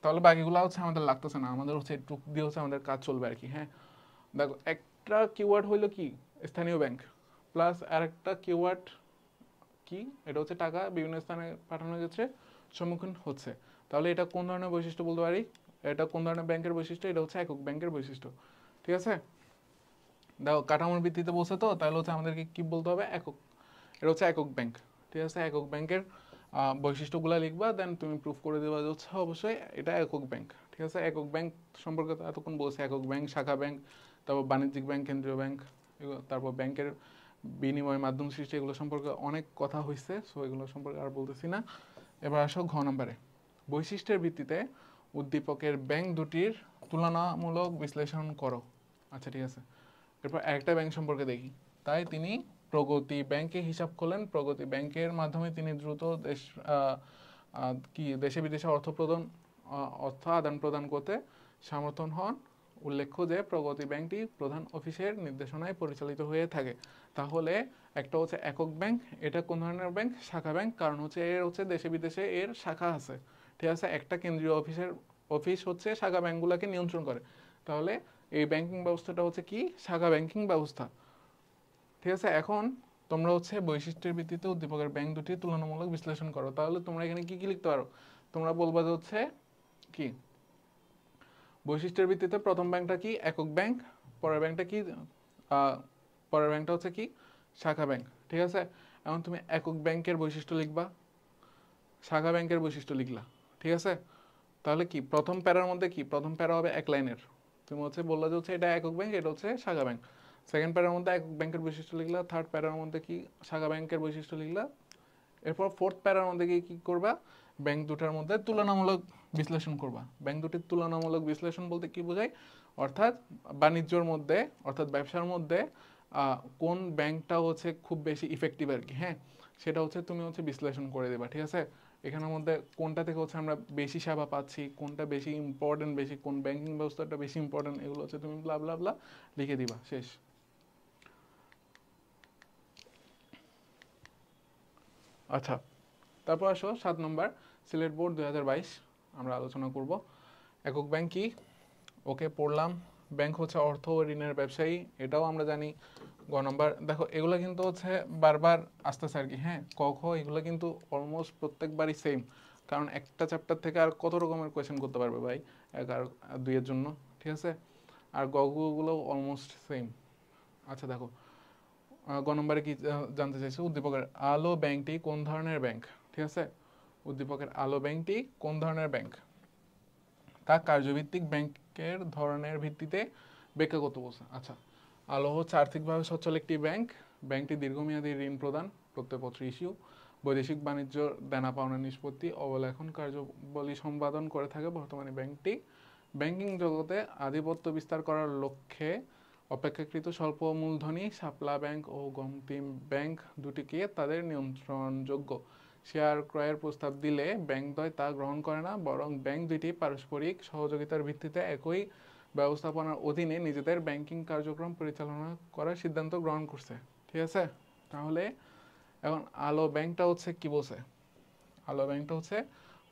S1: তাহলে বাকিগুলো হচ্ছে আমাদের লাগতেছে না, আমাদের হচ্ছে একটু দিয়ে হচ্ছে আমাদের কাজ চলবে আর কি। হ্যাঁ, দেখো একটা কিওয়ার্ড হইলো কি স্থানীয় ব্যাংক, প্লাস আরেকটা কিওয়ার্ড কি, এটা হচ্ছে টাকা বিভিন্ন স্থানে পাঠানোর ক্ষেত্রে সম্মুখীন হচ্ছে। তাহলে এটা কোন ধরনের বৈশিষ্ট্য বলতে পারি, এটা কোন ধরনের ব্যাংকের বৈশিষ্ট্য, এটা হচ্ছে একক ব্যাংকের বৈশিষ্ট্য। ঠিক আছে, দেখো কাঠামোর ভিত্তিতে বলছে তো, তাহলে হচ্ছে আমাদেরকে কি বলতে হবে, একক, এটা হচ্ছে একক ব্যাংক। ঠিক আছে, একক ব্যাংকের বৈশিষ্ট্যগুলো লিখবা, দেন তুমি প্রুফ করে দেওয়া যাচ্ছে অবশ্যই এটা একক ব্যাংক। ঠিক আছে, একক ব্যাংক সম্পর্কে তো এতক্ষণ বলছে, একক ব্যাংক, শাখা ব্যাংক, তারপর বাণিজ্যিক ব্যাংক, কেন্দ্রীয় ব্যাংক, তারপর ব্যাংকের বিনিময় মাধ্যম সৃষ্টি, এগুলো সম্পর্কে অনেক কথা হয়েছে, সো এগুলো সম্পর্কে আর বলতেছি না। এবার আসো ঘ নম্বরে, বৈশিষ্ট্যের ভিত্তিতে উদ্দীপকের ব্যাংক দুটির তুলনামূলক বিশ্লেষণ করো। আচ্ছা ঠিক আছে, এরপর একটা ব্যাংক সম্পর্কে দেখি। তাই তিনি প্রগতি ব্যাংকে হিসাব খোলেন, প্রগতি ব্যাংকের মাধ্যমে তিনি দ্রুত দেশে বিদেশে অর্থ আদান প্রদান করতে সমর্থন হন। উল্লেখ্য যে প্রগতি ব্যাংকটি প্রধান অফিসের নির্দেশনায় পরিচালিত হয়ে থাকে। তাহলে একটা হচ্ছে একক ব্যাংক, এটা কোন ধরনের ব্যাংক, শাখা ব্যাংক, কারণ হচ্ছে এর হচ্ছে দেশে বিদেশে এর শাখা আছে। ঠিক আছে, একটা কেন্দ্রীয় অফিস হচ্ছে শাখা ব্যাংকগুলোকে নিয়ন্ত্রণ করে। তাহলে এই ব্যাংকিং ব্যবস্থাটা হচ্ছে কি, শাখা ব্যাংকিং ব্যবস্থা। ঠিক আছে, এখন তোমরা হচ্ছে বৈশিষ্ট্যের ভিত্তিতে উদ্দীপকের ব্যাংক দুটি তুলনামূলক বিশ্লেষণ করো। তাহলে তোমরা এখানে কি কি লিখতে পারো, তোমরা বলবা যে হচ্ছে কি, বৈশিষ্ট্যের ভিত্তিতে প্রথম ব্যাংকটা কি, একক ব্যাংক, পরের ব্যাংকটা কি, পরের ব্যাংকটা হচ্ছে কি, শাখা ব্যাংক। ঠিক আছে, এখন তুমি একক ব্যাংকের বৈশিষ্ট্য লিখবা, শাখা ব্যাংকের বৈশিষ্ট্য লিখলা। ঠিক আছে, তাহলে কি প্রথম প্যারার মধ্যে কি, প্রথম প্যারা হবে এক লাইনের, তুমি হচ্ছে বললা যে হচ্ছে এটা একক ব্যাংক, এটা হচ্ছে শাখা ব্যাংক। সেকেন্ড প্যারার মধ্যে একক ব্যাংকের বৈশিষ্ট্য লিখলা, থার্ড প্যারার মধ্যে কি, শাখা ব্যাংকের বৈশিষ্ট্য লিখলা। এরপর ফোর্থ প্যারার মধ্যে গিয়ে কি করবা, ব্যাংক দুটার মধ্যে তুলনামূলক বিশ্লেষণ করবা। ব্যাংক দুটির তুলনামূলক বিশ্লেষণ বলতে কি বোঝায়, অর্থাৎ বাণিজ্যর মধ্যে, অর্থাৎ ব্যবসার মধ্যে কোন ব্যাংকটা হচ্ছে খুব বেশি ইফেক্টিভ আর কি, হ্যাঁ, সেটা হচ্ছে তুমি হচ্ছে বিশ্লেষণ করে দেবা। ঠিক আছে, এখানের মধ্যে কোনটা থেকে হচ্ছে আমরা বেশি সেবা পাচ্ছি, কোনটা বেশি ইম্পর্টেন্ট, বেশি কোন ব্যাংকিং ব্যবস্থাটা বেশি ইম্পর্টেন্ট, এগুলো হচ্ছে তুমি ব্লা ব্লা ব্লা লিখে দিবা, শেষ। আচ্ছা, তারপর আসো 7 নম্বর, সিলেট বোর্ড 2022 আমরা আলোচনা করব। একক ব্যাংক কি, ওকে পড়লাম। ব্যাংক হচ্ছে অর্থ ও ঋণের ব্যবসায়ী, এটাও আমরা জানি। গ নম্বর, দেখো এগুলো কিন্তু হচ্ছে বারবার আসতেছে আর কি, হ্যাঁ, ক খ এগুলো কিন্তু অলমোস্ট প্রত্যেকবারই সেম, কারণ একটা চ্যাপ্টার থেকে আর কত রকমের কোয়েশ্চেন করতে পারবে ভাই, এক আর দুইয়ের জন্য। ঠিক আছে, আর গ গুলো অলমোস্ট সেম। আচ্ছা দেখো, গ নম্বরে কি জানতে চাইছে, উদ্দীপকের আলো ব্যাংকটি কোন ধরনের ব্যাংক। ঠিক আছে, উদ্দীপকের আলো ব্যাংকটি কোন ধরনের ব্যাংক, তা কার্যভিত্তিক ব্যাংকের ধরনের ভিত্তিতে ব্যাখ্যা করতে বলছে। আচ্ছা, আলো হচ্ছে আর্থিকভাবে সচ্ছল একটি ব্যাংক। ব্যাংকটি দীর্ঘমেয়াদী ঋণ প্রদান, প্রত্যয়পত্র ইস্যু, বৈদেশিক বাণিজ্য দেনা পাওনা নিষ্পত্তি, অবলেখন কার্যাবলী সম্পাদন করে থাকে। বর্তমানে ব্যাংকটি ব্যাংকিং জগতে আধিপত্য বিস্তার করার লক্ষ্যে অপেক্ষাকৃত স্বল্প মূলধনী শাপলা ব্যাংক ও গমতিম ব্যাংক দুটিকে তাদের নিয়ন্ত্রণযোগ্য শেয়ার ক্রয়ের প্রস্তাব দিলে ব্যাংকদ্বয় তা গ্রহণ করে না, বরং ব্যাংক দুটি পারস্পরিক সহযোগিতার ভিত্তিতে একই ব্যবস্থাপনার অধীনে নিজেদের ব্যাংকিং কার্যক্রম পরিচালনা করার সিদ্ধান্ত গ্রহণ করছে। ঠিক আছে, তাহলে এখন আলো ব্যাংকটা হচ্ছে কি বলছে, আলো ব্যাংকটা হচ্ছে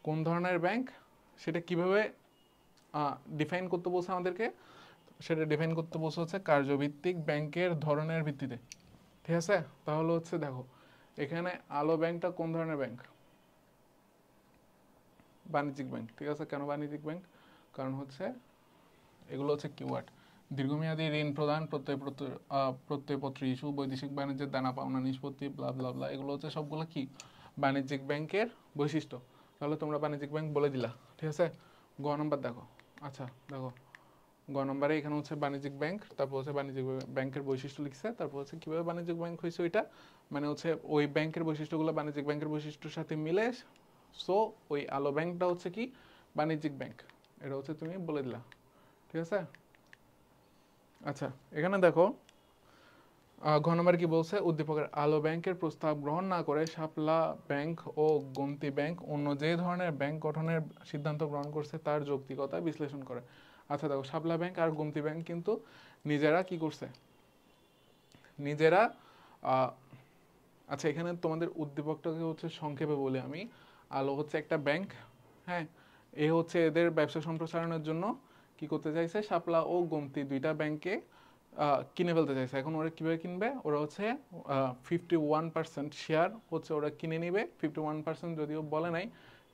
S1: কোন ধরনের ব্যাংক, সেটা কিভাবে ডিফাইন করতে বলছে আমাদেরকে, সেটা ডিফাইন করতে বলছে হচ্ছে কার্যভিত্তিক ব্যাংকের ধরনের ভিত্তিতে। ঠিক আছে, তাহলে হচ্ছে দেখো এখানে আলো ব্যাংকটা কোন ধরনের ব্যাংক, বাণিজ্যিক ব্যাংক। ঠিক আছে, কেন বাণিজ্যিক ব্যাংক, কারণ হচ্ছে এগুলো হচ্ছে কিওয়ার্ড, দীর্ঘমেয়াদী ঋণ প্রদান, প্রত্যয়পত্র ইস্যু, বৈদেশিক বাণিজ্যের দানা পাওনা নিষ্পত্তি, ব্লা ব্লা ব্লা, এগুলো হচ্ছে সবগুলো কি বাণিজ্যিক ব্যাংকের বৈশিষ্ট্য। তাহলে তোমরা বাণিজ্যিক ব্যাংক বলে দিলা। ঠিক আছে, গ নম্বর দেখো। আচ্ছা দেখো, গ নম্বরে এখানে হচ্ছে বাণিজ্যিক ব্যাংক, তারপর হচ্ছে বাণিজ্যিক ব্যাংকের বৈশিষ্ট্য লিখছে, তারপর হচ্ছে কিভাবে বাণিজ্যিক ব্যাংক হয়েছে ওইটা, মানে হচ্ছে ওই ব্যাংকের বৈশিষ্ট্যগুলো বাণিজ্যিক ব্যাংকের বৈশিষ্ট্যের সাথে মিলে, সো ওই আলো ব্যাংকটা হচ্ছে কি বাণিজ্যিক ব্যাংক, এটা হচ্ছে তুমি বলে দিলা। ঠিক আছে, আচ্ছা এখানে দেখো ঘ নম্বর কি বলছে, উদ্দীপকের আলো ব্যাংকের প্রস্তাব গ্রহণ না করে শাপলা ব্যাংক ও গোমতী ব্যাংক অন্য যে ধরনের ব্যাংক গঠনের সিদ্ধান্ত গ্রহণ করছে তার যৌক্তিকতা বিশ্লেষণ করে। আচ্ছা দেখো, শাপলা ব্যাংক আর গোমতী ব্যাংক কিন্তু নিজেরা কি করছে, নিজেরা আচ্ছা এখানে তোমাদের উদ্দীপকটাকে হচ্ছে সংক্ষেপে বলি আমি, আলো হচ্ছে একটা ব্যাংক, হ্যাঁ, এ হচ্ছে এদের ব্যবসা সম্প্রসারণের জন্য কি করতে চাইছে, শাপলা ও গোমতী দুইটা ব্যাংকে কিনে ফেলতে চাইছে। এখন ওরা কীভাবে কিনবে, ওরা হচ্ছে 51% শেয়ার হচ্ছে ওরা কিনে নিবে। 51% যদিও বলে নাই,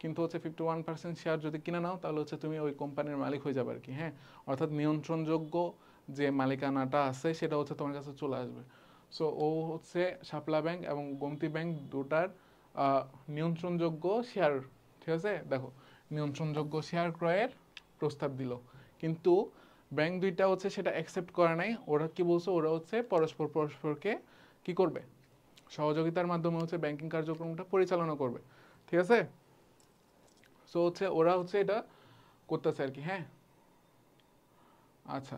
S1: কিন্তু হচ্ছে 51% শেয়ার যদি কিনে নাও তাহলে হচ্ছে তুমি ওই কোম্পানির মালিক হয়ে যাবে আর কি। হ্যাঁ, অর্থাৎ নিয়ন্ত্রণযোগ্য যে মালিকানাটা আছে সেটা হচ্ছে তোমার কাছে চলে আসবে। সো ও হচ্ছে শাপলা ব্যাংক এবং গোমতী ব্যাংক দুটার নিয়ন্ত্রণযোগ্য শেয়ার, ঠিক আছে, দেখো নিয়ন্ত্রণযোগ্য শেয়ার ক্রয়ের প্রস্তাব দিল, কিন্তু ব্যাংক দুইটা হচ্ছে সেটা অ্যাকসেপ্ট করে নাই। ওরা কি বলছে, ওরা হচ্ছে পরস্পরকে কি করবে, সহযোগিতার মাধ্যমে হচ্ছে ব্যাংকিং কার্যক্রমটা পরিচালনা করবে, ঠিক আছে। সো হচ্ছে ওরা হচ্ছে এটা করতেছে আর কি। হ্যাঁ, আচ্ছা,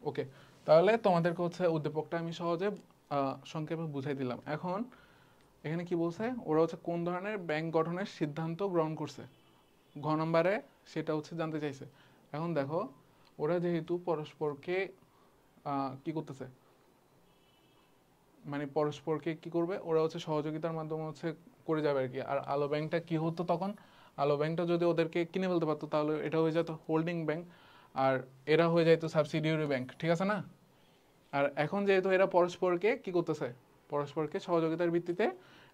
S1: ওকে, তাহলে তোমাদেরকে হচ্ছে উদ্দীপকটা আমি সহজে সংক্ষেপে বুঝাই দিলাম। এখন এখানে কি বলছে, ওরা হচ্ছে কোন ধরনের ব্যাংক গঠনের সিদ্ধান্ত গ্রহণ করছে, ঘ নম্বরে সেটা হচ্ছে জানতে চাইছে। এখন দেখো, ওরা যেহেতু পরস্পরকে কি করতেছে, মানে পরস্পরকে কি করবে, ওরা হচ্ছে সহযোগিতার মাধ্যমে হচ্ছে করে যাবে আর কি। আর আলো ব্যাংকটা কি হতো তখন, আলো ব্যাংকটা যদি ওদেরকে কিনে ফেলতে পারতো তাহলে এটা হয়ে যেত হোল্ডিং ব্যাংক, আর এরা হয়ে যেত সাবসিডিয়ারি ব্যাংক, ঠিক আছে না। আর এখন যেহেতু এরা পরস্পরকে কি করতেছে, পরস্পরকে সহযোগিতার ভিত্তিতে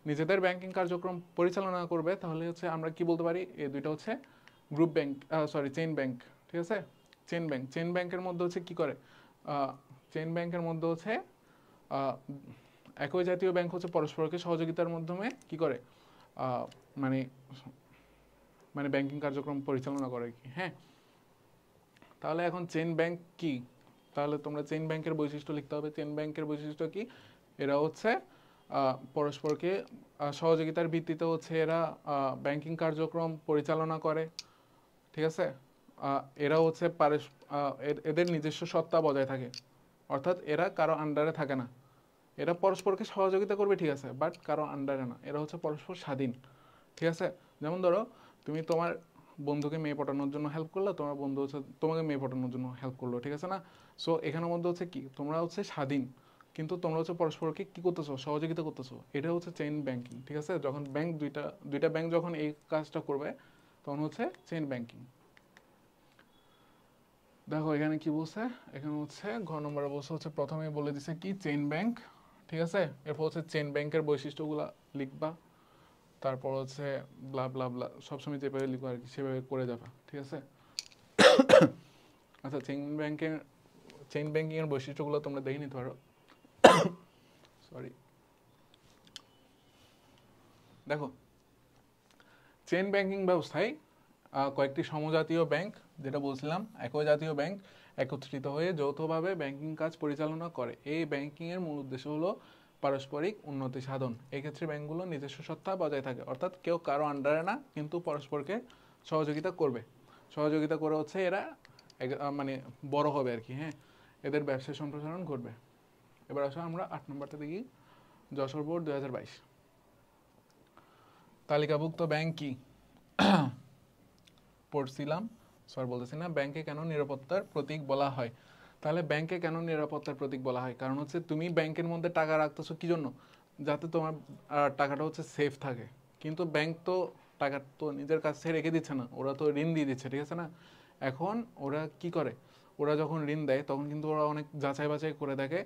S1: নিজেদের ব্যাংকিং কার্যক্রম পরিচালনা করবে, তাহলে হচ্ছে আমরা কি বলতে পারি, এই দুইটা হচ্ছে group bank, sorry chain bank, ঠিক আছে। চেইন ব্যাংকের মধ্যে হচ্ছে কি করে, চেইন ব্যাংকের মধ্যে হচ্ছে একই জাতীয় ব্যাংক হচ্ছে পরস্পরকে সহযোগিতার মাধ্যমে কি করে, মানে মানে ব্যাংকিং কার্যক্রম পরিচালনা করে কি। হ্যাঁ, তাহলে এখন চেইন ব্যাংক কি, তাহলে তোমরা চেইন ব্যাংকের বৈশিষ্ট্য লিখতে হবে। চেইন ব্যাংকের বৈশিষ্ট্য কি, এরা হচ্ছে পরস্পরকে সহযোগিতার ভিত্তিতে হচ্ছে এরা ব্যাংকিং কার্যক্রম পরিচালনা করে, ঠিক আছে। এরা হচ্ছে এদের নিজস্ব সত্তা বজায় থাকে, অর্থাৎ এরা কারো আন্ডারে থাকে না। এরা পরস্পরকে সহযোগিতা করবে, ঠিক আছে, বাট কারো আন্ডারে না, এরা হচ্ছে পরস্পর স্বাধীন, ঠিক আছে। যেমন ধরো, তুমি তোমার বন্ধুকে মেয়ে পটানোর জন্য হেল্প করলো, তোমার বন্ধু হচ্ছে তোমাকে মেয়ে পটানোর জন্য হেল্প করলো, ঠিক আছে না। সো এখানের মধ্যে হচ্ছে কি, তোমরা হচ্ছে স্বাধীন, কিন্তু তোমরা হচ্ছে পরস্পরকে কি করতেছো, সহযোগিতা করতেছো, এটা হচ্ছে চেইন ব্যাংকিং, ঠিক আছে। যখন ব্যাংক দুইটা ব্যাংক যখন এই কাজটা করবে তখন হচ্ছে চেইন ব্যাংকিং। দেখো এখানে কি বলছে, এখানে হচ্ছে ঘ নম্বরে বলছে হচ্ছে প্রথমে বলে দিছে কি চেইন ব্যাংক, ঠিক আছে। এরপর হচ্ছে চেইন ব্যাংকের বৈশিষ্ট্যগুলো লিখবা, তারপর হচ্ছে ব্লা ব্লা ব্লা, সবসময় যেভাবে লিখবা আর কি সেভাবে করে যাবা, ঠিক আছে। আচ্ছা, চেইন ব্যাংকিং এর বৈশিষ্ট্যগুলো তোমরা দেখে নিতে পারো। সরি, দেখো চেইন ব্যাংকিং ব্যবস্থায় কয়েকটি সমজাতীয় ব্যাংক, যেটা বলছিলাম একই জাতীয় ব্যাংক একত্রিত হয়ে যৌথভাবে ব্যাংকিং কাজ পরিচালনা করে। এই ব্যাংকিং এর মূল উদ্দেশ্য হলো পারস্পরিক উন্নতি সাধন। এক্ষেত্রে ব্যাংকগুলো নিজস্ব সত্তা বজায় থাকে, অর্থাৎ কেউ কারো আন্ডারে না, কিন্তু পরস্পরকে সহযোগিতা করবে, সহযোগিতা করে হচ্ছে এরা মানে বড় হবে আর কি। হ্যাঁ, এদের ব্যবসা সম্প্রসারণ করবে। এবার আসো আমরা 8 নম্বরটা দেখি, যশোর বোর্ড 2022। তালিকাভুক্ত ব্যাংক কি পড়ছিলাম, স্যার বলতেছি না, ব্যাংকে কেন নিরাপত্তার প্রতীক বলা হয়। তাহলে ব্যাংকে কেন নিরাপত্তার প্রতীক বলা হয়, কারণ হচ্ছে তুমি ব্যাংকের মধ্যে টাকা রাখতেছো কি জন্য, যাতে তোমার টাকাটা হচ্ছে সেফ থাকে। কিন্তু ব্যাংক তো টাকা তো নিজের কাছে রেখে দিচ্ছে না, ওরা তো ঋণ দিয়ে দিচ্ছে, ঠিক আছে না। এখন ওরা কি করে, ওরা যখন ঋণ দেয় তখন কিন্তু ওরা অনেক যাচাই বাছাই করে দেখে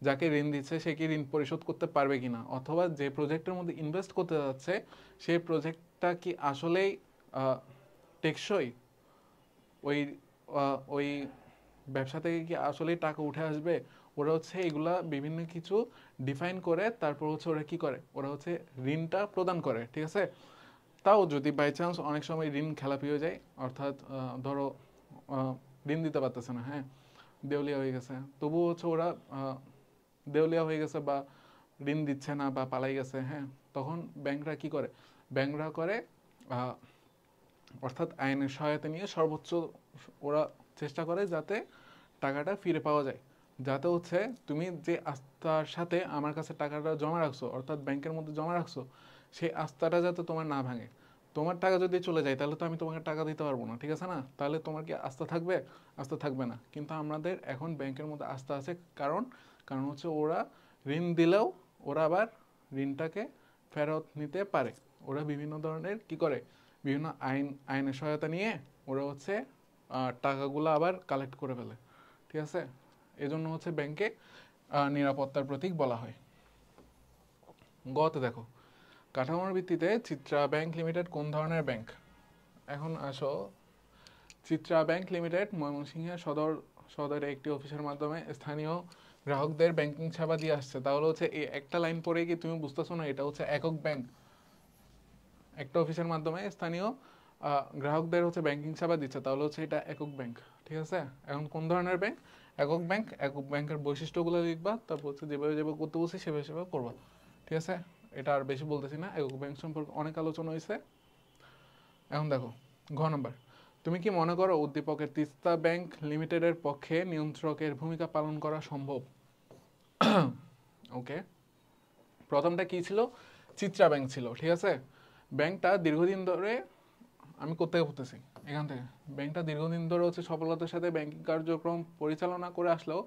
S1: যাকে ঋণ দিচ্ছে সে কি ঋণ পরিশোধ করতে পারবে কিনা, অথবা যে প্রজেক্টের মধ্যে ইনভেস্ট করতে যাচ্ছে সেই প্রজেক্টটা কি আসলেই টেকসই, ওই ওই ব্যবসা থেকে কি আসলেই টাকা উঠে আসবে। ওরা হচ্ছে এগুলা বিভিন্ন কিছু ডিফাইন করে তারপর হচ্ছে ওরা কি করে, ওরা হচ্ছে ঋণটা প্রদান করে, ঠিক আছে। তাও যদি বাই চান্স অনেক সময় ঋণ খেলাপি হয়ে যায়, অর্থাৎ ধরো ঋণ দিতে পারতেছে না, হ্যাঁ, দেউলিয়া হয়ে গেছে, তবুও হচ্ছে ওরা দেউলিয়া হয়ে গেছে বা ঋণ দিচ্ছে না বা পালাই গেছে, হ্যাঁ, তখন ব্যাংকরা কি করে, ব্যাংকরা করে অর্থাৎ আইনের সহায়তা নিয়ে সর্বোচ্চ ওরা চেষ্টা করে যাতে টাকাটা ফিরে পাওয়া যায়, যাতে হচ্ছে তুমি যে আস্থার সাথে আমার কাছে টাকাটা জমা রাখছো, অর্থাৎ ব্যাংকের মধ্যে জমা রাখছো, সেই আস্থাটা যাতে তোমার না ভাঙে। তোমার টাকা যদি চলে যায় তাহলে তো আমি তোমাকে টাকা দিতে পারবো না, ঠিক আছে না, তাহলে তোমার কি আস্থা থাকবে, আস্থা থাকবে না। কিন্তু আমাদের এখন ব্যাংকের মধ্যে আস্থা আছে, কারণ কারণ হচ্ছে ওরা ঋণ দিলেও ওরা আবার ঋণটাকে ফেরত নিতে পারে। ওরা বিভিন্ন ধরনের কি করে, বিভিন্ন আইনের সহায়তা নিয়ে ওরা হচ্ছে টাকাগুলো আবার কালেক্ট করে ফেলে, ঠিক আছে। এজন্য হচ্ছে ব্যাংকে নিরাপত্তার প্রতীক বলা হয়। গতে দেখো, কাঠামোর ভিত্তিতে চিত্রা ব্যাংক লিমিটেড কোন ধরনের ব্যাংক? এখন আসো, চিত্রা ব্যাংক লিমিটেড ময়মনসিংহের সদরে একটি অফিসের মাধ্যমে স্থানীয় গ্রাহকদের ব্যাংকিং সেবা দিয়ে আসছে। তাহলে হচ্ছে এই একটা লাইন পরে কি তুমি বুঝতেছো না এটা হচ্ছে একক ব্যাংক? একটা অফিসের মাধ্যমে স্থানীয় গ্রাহকদের হচ্ছে ব্যাংকিং সেবা দিচ্ছে, তাহলে হচ্ছে এটা একক ব্যাংক। ঠিক আছে, এখন কোন ধরনের ব্যাংক? একক ব্যাংক। একক ব্যাংকের বৈশিষ্ট্যগুলো লিখবা, তারপর হচ্ছে যেভাবে যেভাবে করতে বলছি সেভাবে সেভাবে করবা। ঠিক আছে, এটা আর বেশি বলতেছি না, একক ব্যাংক সম্পর্কে অনেক আলোচনা হয়েছে। এখন দেখো ঘ নম্বর, তুমি কি মনে করো উদ্দীপকের তিস্তা ব্যাংক লিমিটেডের পক্ষে নিয়ন্ত্রকের ভূমিকা পালন করা সম্ভব? ওকে, প্রথমটা কি ছিল? চিত্রা ব্যাংক ছিল। ঠিক আছে, ব্যাংকটা দীর্ঘদিন ধরে, আমি কোথায় বলতেছি এখান থেকে, ব্যাংকটা দীর্ঘদিন ধরে হচ্ছে সফলতার সাথে ব্যাংকিং কার্যক্রম পরিচালনা করে আসলেও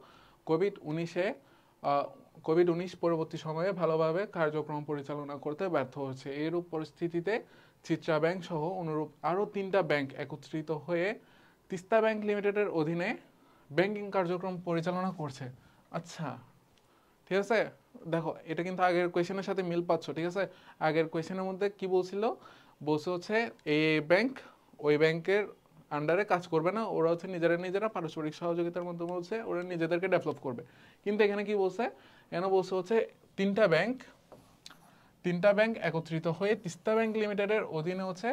S1: কোভিড-19 পরবর্তী সময়ে ভালোভাবে কার্যক্রম পরিচালনা করতে ব্যর্থ হচ্ছে। এইরূপ পরিস্থিতিতে চিত্রা ব্যাংক সহ অনুরূপ আরও 3টা ব্যাংক একত্রিত হয়ে তিস্তা ব্যাংক লিমিটেডের অধীনে ব্যাংকিং কার্যক্রম পরিচালনা করছে। আচ্ছা, ঠিক আছে, দেখো এটা কিন্তু আগের কোয়েশ্চেনের সাথে মিল পাচ্ছ। ঠিক আছে, আগের কোয়েশ্চেনের মধ্যে কি বলছিল? বলছে হচ্ছে এই ব্যাংক ওই ব্যাংকের আন্ডারে কাজ করবে না, ওরা হচ্ছে নিজেরা পারস্পরিক সহযোগিতার মাধ্যমে হচ্ছে ওরা নিজেদেরকে ডেভেলপ করবে। কিন্তু এখানে কি বলছে? এখানে বলছে হচ্ছে তিনটা ব্যাংক একত্রিত হয়ে তিস্তা ব্যাংক লিমিটেডের অধীনে হচ্ছে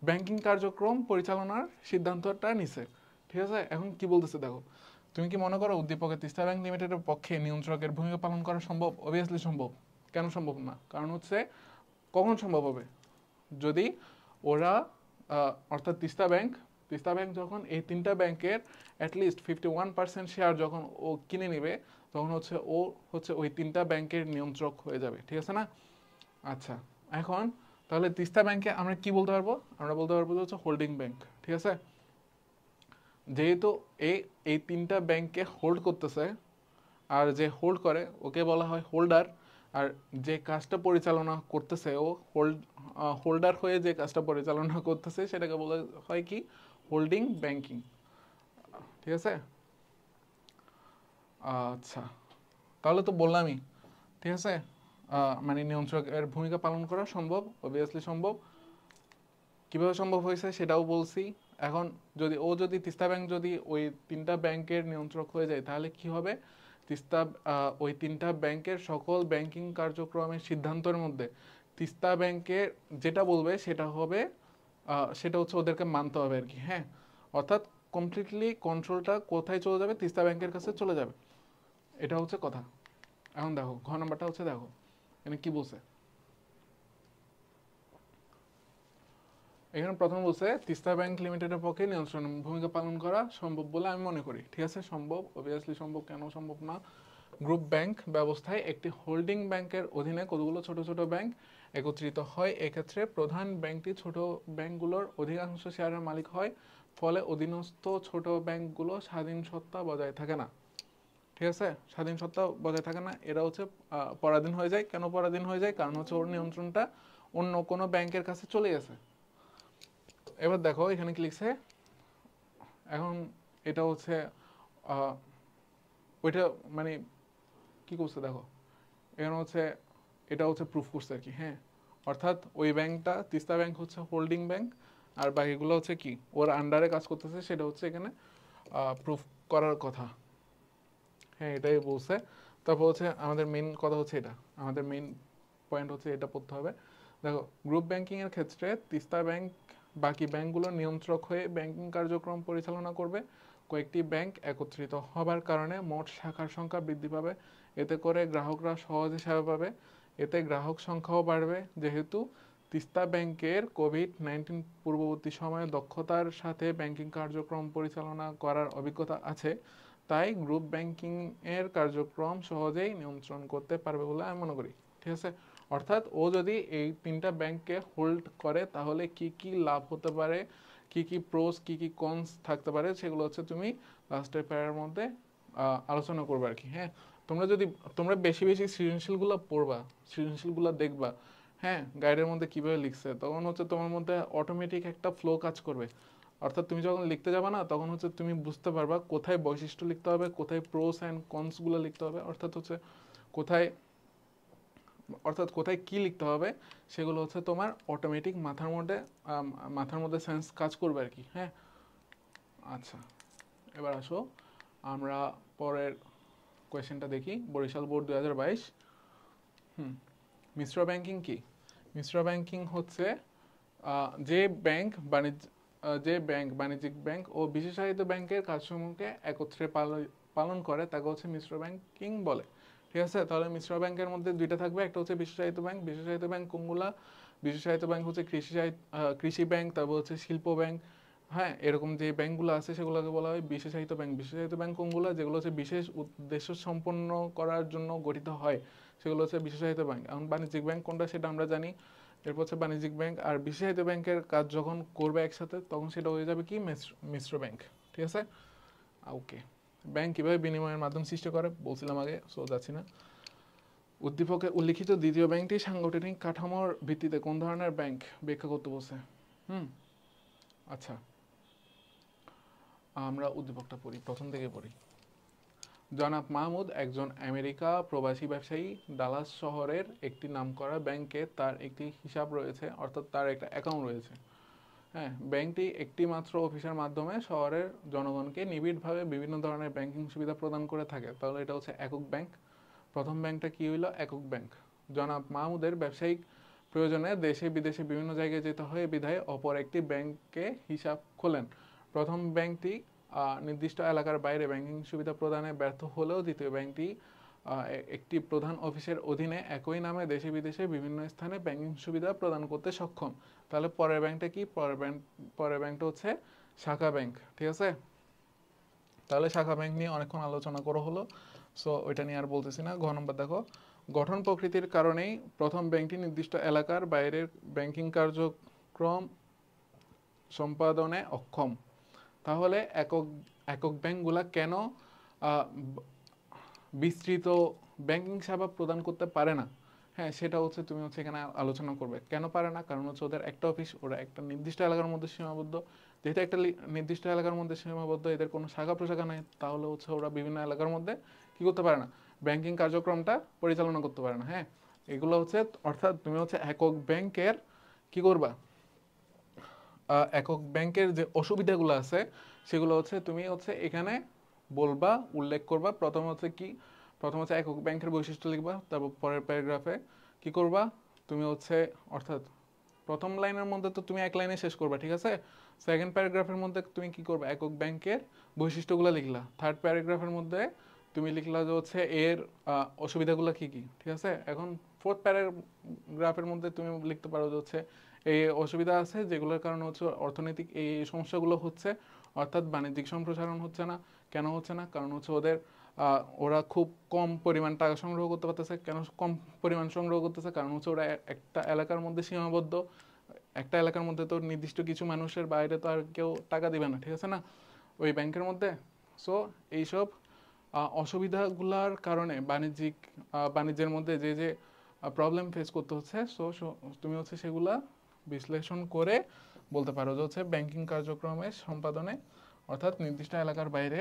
S1: ব্যাংকিং কার্যক্রম পরিচালনার সিদ্ধান্তটা নিছে। ঠিক আছে, এখন কি বলতেছে দেখো, তুমি কি মনে করো উদ্দীপকের তিস্তা ব্যাংক লিমিটেডের পক্ষে নিয়ন্ত্রকের ভূমিকা পালন করা সম্ভব? অবভিয়াসলি সম্ভব। কেন সম্ভব না? কারণ হচ্ছে কখন সম্ভব হবে? যদি ওরা অর্থাৎ তিস্তা ব্যাংক যখন এই 3টা ব্যাংকের অ্যাটলিস্ট 51% শেয়ার যখন ও কিনে নেবে, তখন হচ্ছে ও হচ্ছে ওই 3টা ব্যাংকের নিয়ন্ত্রক হয়ে যাবে। ঠিক আছে না? আচ্ছা, এখন তাহলে তিস্তা ব্যাংকে আমরা কি বলতে পারবো? আমরা বলতে পারবো হচ্ছে হোল্ডিং ব্যাংক। ঠিক আছে, যেহেতু এই 3টা ব্যাংককে হোল্ড করতেছে, আর যে হোল্ড করে ওকে বলা হয় হোল্ডার, আর যে কাজটা পরিচালনা করতেছে ও হোল্ডার হয়ে যে কাজটা পরিচালনা করতেছে সেটাকে বলা হয় কি? Holding banking. ঠিক আছে, আচ্ছা, তাহলে তো বললামই। ঠিক আছে, মানে নিয়ন্ত্রকের ভূমিকা পালন করা সম্ভব, অবভিয়াসলি সম্ভব। কিভাবে সম্ভব হয়েছে সেটাও বলছি। এখন যদি তিস্তা ব্যাংক যদি ওই 3টা ব্যাংকের নিয়ন্ত্রক হয়ে যায়, তাহলে কি হবে? ওই 3টা ব্যাংকের সকল ব্যাংকিং কার্যক্রমের সিদ্ধান্তের মধ্যে তিস্তা ব্যাংকের যেটা বলবে সেটা হবে, সেটা হচ্ছে ওদেরকে মানতে হবে আর কি। হ্যাঁ, অর্থাৎ কমপ্লিটলি কন্ট্রোলটা কোথায় চলে যাবে? তিস্তা ব্যাংকের কাছে চলে যাবে। এটা হচ্ছে কথা। এখন দেখো ঘ নাম্বারটা হচ্ছে, দেখো এখানে কি বলছে। এখানে প্রথম বলছে তিস্তা ব্যাংক লিমিটেডের পক্ষে নিয়ন্ত্রণ ভূমিকা পালন করা সম্ভব বলে আমি মনে করি। ঠিক আছে, সম্ভব, অবভিয়াসলি সম্ভব। কেন সম্ভব না? গ্রুপ ব্যাংক ব্যবস্থায় একটি হোল্ডিং ব্যাংকের অধীনে কতগুলো ছোট ছোট ব্যাংক একত্রিত হয়। এক্ষেত্রে প্রধান ব্যাংকটি ছোট ব্যাংকগুলোর অধিকাংশ শেয়ারের মালিক হয়, ফলে অধীনস্থ ছোট ব্যাংকগুলো স্বাধীন সত্তা বজায় থাকে না। ঠিক আছে, স্বাধীন সত্তা বজায় থাকে না, এরা হচ্ছে পরাধীন হয়ে যায়। কেন পরাধীন হয়ে যায়? কারণ হচ্ছে ওর নিয়ন্ত্রণটা অন্য কোনো ব্যাংকের কাছে চলে গেছে। এবার দেখো এখানে কি লিখছে। এখন এটা হচ্ছে ওইটা মানে কি করছে দেখো, এখানে হচ্ছে এটা হচ্ছে প্রুফ করছে আর কি। হ্যাঁ, অর্থাৎ ওই ব্যাংকটা তিস্তা ব্যাংক হচ্ছে হোল্ডিং ব্যাংক, আর বাকিগুলো হচ্ছে কি ওর আন্ডারে কাজ করতেছে, সেটা হচ্ছে এখানে প্রুফ করার কথা। হ্যাঁ, এটাই বলছে। তারপর হচ্ছে আমাদের মেইন কথা হচ্ছে এটা, আমাদের মেইন পয়েন্ট হচ্ছে এটা পড়তে হবে। দেখো, গ্রুপ ব্যাংকিং এর ক্ষেত্রে তিস্তা ব্যাংক বাকি ব্যাংকগুলোর নিয়ন্ত্রক হয়ে ব্যাংকিং কার্যক্রম পরিচালনা করবে। কয়েকটি ব্যাংক একত্রিত হবার কারণে মোট শাখার সংখ্যা বৃদ্ধি পাবে, এতে করে গ্রাহকরা সহজে সেবা পাবে, এতে গ্রাহক সংখ্যাও বাড়বে। যেহেতু তিস্তা ব্যাংকের কোভিড-19 পূর্ববর্তী সময়ে দক্ষতার সাথে ব্যাংকিং কার্যক্রম পরিচালনা করার অভিজ্ঞতা আছে, তাই গ্রুপ ব্যাংকিং এর কার্যক্রম সহজেই নিয়ন্ত্রণ করতে পারবে বলে আমি মনে করি। ঠিক আছে, অর্থাৎ ও যদি এই 3টা ব্যাংককে হোল্ড করে তাহলে কি কি লাভ হতে পারে, কি কি প্রোস কি কি কনস থাকতে পারে, সেগুলো হচ্ছে তুমি লাস্টের প্যারার মধ্যে আলোচনা করবে আর কি। হ্যাঁ, তোমরা বেশি বেশি সৃজনশীলগুলো পড়বা, সৃজনশীলগুলো দেখবা। হ্যাঁ, গাইডের মধ্যে কিভাবে লিখছে, তখন হচ্ছে তোমার মধ্যে অটোমেটিক একটা ফ্লো কাজ করবে। অর্থাৎ তুমি যখন লিখতে যাবে না তখন হচ্ছে তুমি বুঝতে পারবা কোথায় বৈশিষ্ট্য লিখতে হবে, কোথায় প্রোস অ্যান্ড কনসগুলো লিখতে হবে, অর্থাৎ হচ্ছে কোথায় কোথায় কি লিখতে হবে সেগুলো হচ্ছে তোমার অটোমেটিক মাথার মধ্যে সেন্স কাজ করবে আর কি। হ্যাঁ, আচ্ছা, এবার আসো আমরা পরের কোয়েশ্চেনটা দেখি। বরিশাল বোর্ড 2022। মিশ্র ব্যাংকিং কি? মিশ্র ব্যাংকিং হচ্ছে যে ব্যাংক বাণিজ্যিক ব্যাংক ও বিশেষায়িত ব্যাংকের কাজসমূহকে একত্রে পালন করে তাকে হচ্ছে মিশ্র ব্যাংকিং বলে। ঠিক আছে, তাহলে মিশ্র ব্যাংকের মধ্যে দুইটা থাকবে, একটা হচ্ছে বিশেষায়িত ব্যাংক। বিশেষায়িত ব্যাংক কোনগুলা? বিশেষায়িত ব্যাংক হচ্ছে কৃষি ব্যাংক, তারপর হচ্ছে শিল্প ব্যাংক। হ্যাঁ, এরকম যে ব্যাংকগুলো আছে সেগুলোকে বলা হয় বিশেষায়িত ব্যাংক। বিশেষায়িত ব্যাংক কোনগুলো? যেগুলো হচ্ছে বিশেষ উদ্দেশ্য সম্পন্ন করার জন্য গঠিত হয় সেগুলো হচ্ছে বিশেষায়িত ব্যাংক। এখন বাণিজ্যিক ব্যাংক কোনটা সেটা আমরা জানি। এরপর হচ্ছে বাণিজ্যিক ব্যাংক আর বিশেষায়িত ব্যাংকের কাজ যখন করবে একসাথে তখন সেটা হয়ে যাবে কি? মিশ্র ব্যাংক। ঠিক আছে, ওকে। ব্যাংক কিভাবে বিনিময়ের মাধ্যম সৃষ্টি করে বলছিলাম আগে, সো যাচ্ছি না। উদ্দীপকে উল্লিখিত দ্বিতীয় ব্যাংকটি সাংগঠনিক কাঠামোর ভিত্তিতে কোন ধরনের ব্যাংক ব্যাখ্যা করতে বলছে? আচ্ছা, আমরা উদ্দীপকটা পড়ি, প্রথম থেকে পড়ি। জনাব মাহমুদ একজন আমেরিকা প্রবাসী ব্যবসায়ী। ডালাস শহরের একটি নামকরা ব্যাংকে তার একটি হিসাব রয়েছে, অর্থাৎ তার একটা অ্যাকাউন্ট রয়েছে। হ্যাঁ, ব্যাংকটি একটি মাত্র অফিসের মাধ্যমে শহরের জনগণকে নিবিড়ভাবে বিভিন্ন ধরনের ব্যাংকিং সুবিধা প্রদান করে থাকে। তাহলে এটা হচ্ছে একক ব্যাংক। প্রথম ব্যাংকটা কি হইল? একক ব্যাংক। জনাব মাহমুদের ব্যবসায়িক প্রয়োজনে দেশে বিদেশে বিভিন্ন জায়গায় যেতে হয় বিধায় অপর একটি ব্যাংকে হিসাব খোলেন। প্রথম ব্যাংকটি নির্দিষ্ট এলাকার বাইরে ব্যাংকিং সুবিধা প্রদানে ব্যর্থ হলেও দ্বিতীয় ব্যাংকটি একটি প্রধান অফিসের অধীনে একই নামে দেশে বিদেশে বিভিন্ন স্থানে ব্যাংকিং সুবিধা প্রদান করতে সক্ষম। তাহলে পরের ব্যাংকটা কি? পরের ব্যাংকটা হচ্ছে শাখা ব্যাংক। ঠিক আছে, তাহলে শাখা ব্যাংক নিয়ে অনেকক্ষণ আলোচনা করা হলো, সো ওইটা নিয়ে আর বলতেছি না। ঘ নম্বর দেখো, গঠন প্রকৃতির কারণেই প্রথম ব্যাংকটি নির্দিষ্ট এলাকার বাইরের ব্যাংকিং কার্যক্রম সম্পাদনে অক্ষম। তাহলে একক ব্যাংকগুলা কেন বিস্তৃত ব্যাংকিং সেবা প্রদান করতে পারে না? হ্যাঁ, সেটা হচ্ছে তুমি হচ্ছে এখানে আলোচনা করবে কেন পারে না। কারণ হচ্ছে ওদের একটা অফিস, ওরা একটা নির্দিষ্ট এলাকার মধ্যে সীমাবদ্ধ। যেহেতু একটা নির্দিষ্ট এলাকার মধ্যে সীমাবদ্ধ, এদের কোনো শাখা প্রশাখা নেই, তাহলে হচ্ছে ওরা বিভিন্ন এলাকার মধ্যে কি করতে পারে না? ব্যাংকিং কার্যক্রমটা পরিচালনা করতে পারে না। হ্যাঁ, এগুলো হচ্ছে, অর্থাৎ তুমি হচ্ছে একক ব্যাংকের কি করবা? একক ব্যাংকের যে অসুবিধাগুলো আছে সেগুলো হচ্ছে তুমি হচ্ছে এখানে বলবা, উল্লেখ করবা। প্রথম হচ্ছে কি? প্রথম হচ্ছে একক ব্যাংকের বৈশিষ্ট্য লিখবা, তারপর পরের প্যারাগ্রাফে কি করবা? তুমি হচ্ছে, অর্থাৎ প্রথম লাইনের মধ্যে তো তুমি এক লাইনে শেষ করবা, ঠিক আছে। সেকেন্ড প্যারাগ্রাফের মধ্যে তুমি কি করবা? একক ব্যাংকের বৈশিষ্ট্যগুলো লিখলা। থার্ড প্যারাগ্রাফের মধ্যে তুমি লিখলা যে হচ্ছে এর অসুবিধাগুলো কি কি, ঠিক আছে। এখন ফোর্থ প্যারাগ্রাফের মধ্যে তুমি লিখতে পারো যে হচ্ছে এই অসুবিধা আছে যেগুলোর কারণে হচ্ছে অর্থনৈতিক এই সমস্যাগুলো হচ্ছে, অর্থাৎ বাণিজ্যিক সম্প্রসারণ হচ্ছে না। কেন হচ্ছে না? কারণ হচ্ছে ওরা খুব কম পরিমাণ টাকা সংগ্রহ করতে পারতেছে। কেন কম পরিমাণ সংগ্রহ করতেছে? কারণ হচ্ছে ওরা একটা এলাকার মধ্যে সীমাবদ্ধ। একটা এলাকার মধ্যে তো নির্দিষ্ট কিছু মানুষের বাইরে তো আর কেউ টাকা দিবে না, ঠিক আছে না, ওই ব্যাংকের মধ্যে। সো এইসব অসুবিধাগুলার কারণে বাণিজ্যের মধ্যে যে যে প্রবলেম ফেস করতে হচ্ছে, সো তুমি হচ্ছে সেগুলা বিশ্লেষণ করে বলতে পারো যে হচ্ছে ব্যাংকিং কার্যক্রমের সম্পাদনে, অর্থাৎ নির্দিষ্ট এলাকার বাইরে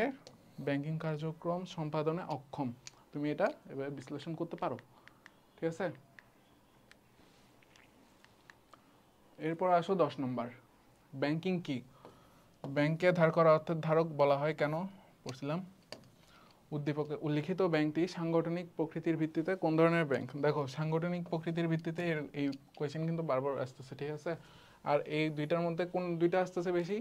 S1: ব্যাংকিং কার্যক্রম সম্পাদনে অক্ষম। তুমি এটা এভাবে বিশ্লেষণ করতে পারো, ঠিক আছে। এরপর আসো 10 নম্বর, ব্যাংকিং কি? ব্যাংকে ধার করা অর্থের ধারক বলা হয় কেন? পড়ছিলাম। উদ্দীপকে উল্লিখিত ব্যাংকটি সাংগঠনিক প্রকৃতির ভিত্তিতে কোন ধরনের ব্যাংক? দেখো, সাংগঠনিক প্রকৃতির ভিত্তিতে এই কোয়েশ্চেন কিন্তু বারবার আসতেছে, ঠিক আছে। আর এই দুইটার মধ্যে কোন দুইটা আসতেছে বেশি?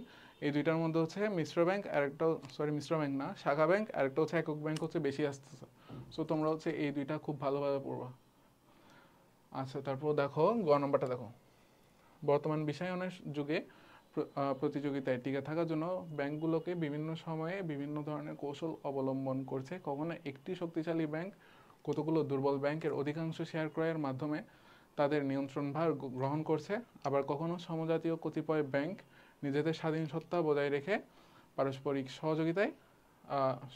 S1: এই দুইটার মধ্যে হচ্ছে মিশ্র ব্যাংক আর একটা, সরি মিশ্র ব্যাংক না, শাখা ব্যাংক, আর একটা হচ্ছে একক ব্যাংক হচ্ছে বেশি আসতেছে। সো তোমরা হচ্ছে এই দুইটা খুব ভালোভাবে পড়বা। আচ্ছা, তারপর দেখো গ নম্বরটা দেখো, বর্তমান বিশ্বায়নের যুগে প্রতিযোগিতায় টিকে থাকার জন্য ব্যাংকগুলোকে বিভিন্ন সময়ে বিভিন্ন ধরনের কৌশল অবলম্বন করছে। কখনো একটি শক্তিশালী ব্যাংক কতগুলো দুর্বল ব্যাংকের অধিকাংশ শেয়ার ক্রয়ের মাধ্যমে তাদের নিয়ন্ত্রণভার গ্রহণ করছে। আবার কখনো সমজাতীয় কতিপয় ব্যাংক নিজেদের স্বাধীন সত্তা বজায় রেখে পারস্পরিক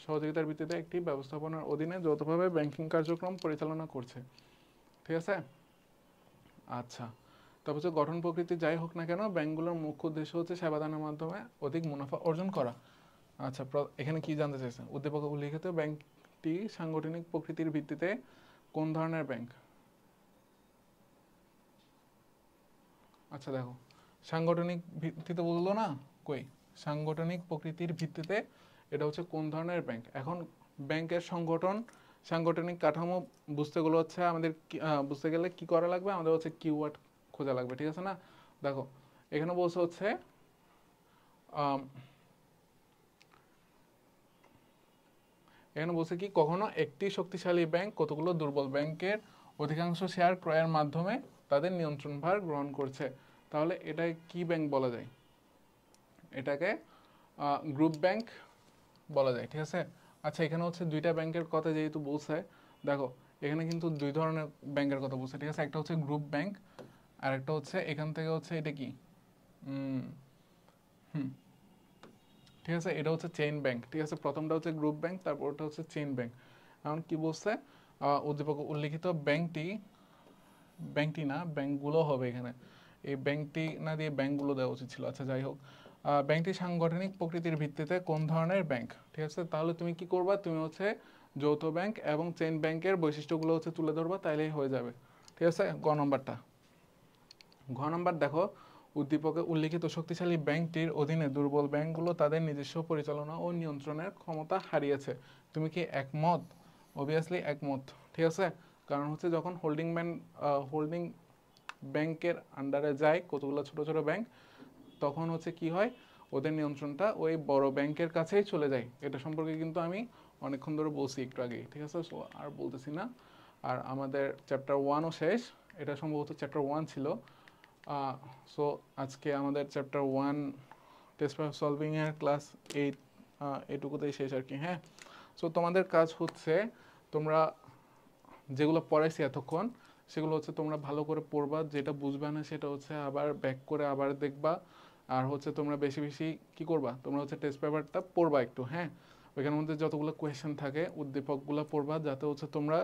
S1: সহযোগিতার ভিত্তিতে একটি ব্যবস্থাপনার অধীনে যৌথভাবে ব্যাংকিং কার্যক্রম পরিচালনা করছে, ঠিক আছে। আচ্ছা, তারপর হচ্ছে গঠন প্রকৃতি যাই হোক না কেন ব্যাংকগুলোর মুখ্য উদ্দেশ্য হচ্ছে সেবাদানের মাধ্যমে অধিক মুনাফা অর্জন করা। আচ্ছা, এখানে কি জানতে চাইছেন? উদ্দীপকে উল্লিখিত ব্যাংকটি সাংগঠনিক প্রকৃতির ভিত্তিতে কোন ধরনের ব্যাংক? আচ্ছা দেখো, সাংগঠনিক ভিত্তিতে বললো না, কই সাংগঠনিক প্রকৃতির ভিত্তিতে এটা হচ্ছে কোন ধরনের ব্যাংক। এখন ব্যাংকের সাংগঠনিক কাঠামো বুঝতে গেলে হচ্ছে আমাদের বুঝতে গেলে কি করা লাগবে, আমাদের হচ্ছে কিওয়ার্ড খোঁজা লাগবে, ঠিক আছে না? দেখো এখানে বলছে হচ্ছে এখানে বলছে কি, কখনো একটি শক্তিশালী ব্যাংক কতগুলো দুর্বল ব্যাংকের অধিকাংশ শেয়ার ক্রয়ের মাধ্যমে তাদের নিয়ন্ত্রণভার গ্রহণ করছে। তাহলে এটাকে কি ব্যাংক বলা যায়? এটাকে গ্রুপ ব্যাংক বলা যায়, ঠিক আছে। আচ্ছা, এখানে হচ্ছে দুইটা ব্যাংকের কথা যেহেতু বলছে, দেখো এখানে কিন্তু দুই ধরনের ব্যাংকের কথা বলছে, ঠিক আছে। একটা হচ্ছে গ্রুপ ব্যাংক আর একটা হচ্ছে এখান থেকে হচ্ছে এটা কি ঠিক আছে, এটা হচ্ছে চেইন ব্যাংক, ঠিক আছে। প্রথমটা হচ্ছে গ্রুপ ব্যাংক, তারপরটা হচ্ছে চেইন ব্যাংক। এখন কি বলছে, উদ্দীপক উল্লিখিত ব্যাংকটি না, ব্যাংকগুলো হবে এখানে, এই ব্যাংকটি না দিয়ে ব্যাংকগুলো দেওয়া উচিত ছিল। আচ্ছা যাই হোক, ব্যাংকটি সাংগঠনিক প্রকৃতির ভিত্তিতে কোন ধরনের ব্যাংক, ঠিক আছে। তাহলে তুমি কি করবা, তুমি হচ্ছে যৌথ ব্যাংক এবং চেইন ব্যাংকের বৈশিষ্ট্যগুলো হচ্ছে তুলে ধরবা, তাইলেই হয়ে যাবে, ঠিক আছে। ঘ নম্বর দেখো, উদ্দীপকে উল্লিখিত শক্তিশালী ব্যাংকটির অধীনে দুর্বল ব্যাংকগুলো তাদের নিজস্ব পরিচালনা ও নিয়ন্ত্রণের ক্ষমতা হারিয়েছে। তুমি কি একমত? অবভিয়াসলি একমত, ঠিক আছে। কারণ হচ্ছে যখন হোল্ডিং ব্যাংকের আন্ডারে যায় কতগুলো ছোট ছোট ব্যাংক, তখন হচ্ছে কি হয়, ওদের নিয়ন্ত্রণটা ওই বড় ব্যাংকের কাছেই চলে যায়। এটা সম্পর্কে কিন্তু আমি অনেকক্ষণ ধরে বলছি একটু আগেই, ঠিক আছে। সো আর বলতেছি না। আর আমাদের চ্যাপ্টার 1ও শেষ, এটা সম্ভবত চ্যাপ্টার 1 ছিল। সো আজকে আমাদের চ্যাপ্টার 1 টেস্ট পেপার সলভিংয়ের ক্লাস 8 এটুকুতেই শেষ আর কি। হ্যাঁ, সো তোমাদের কাজ হচ্ছে, তোমরা যেগুলো পড়াইছি এতক্ষণ সেগুলো হচ্ছে তোমরা ভালো করে পড়বা, যেটা বুঝবে না সেটা হচ্ছে আবার ব্যাক করে আবার দেখবা। আর হচ্ছে তোমরা বেশি বেশি কি করবা, তোমরা হচ্ছে টেস্ট পেপারটা পড়বা একটু। হ্যাঁ, ওইখানের মধ্যে যতগুলো কোয়েশ্চেন থাকে উদ্দীপকগুলো পড়বা, যাতে হচ্ছে তোমরা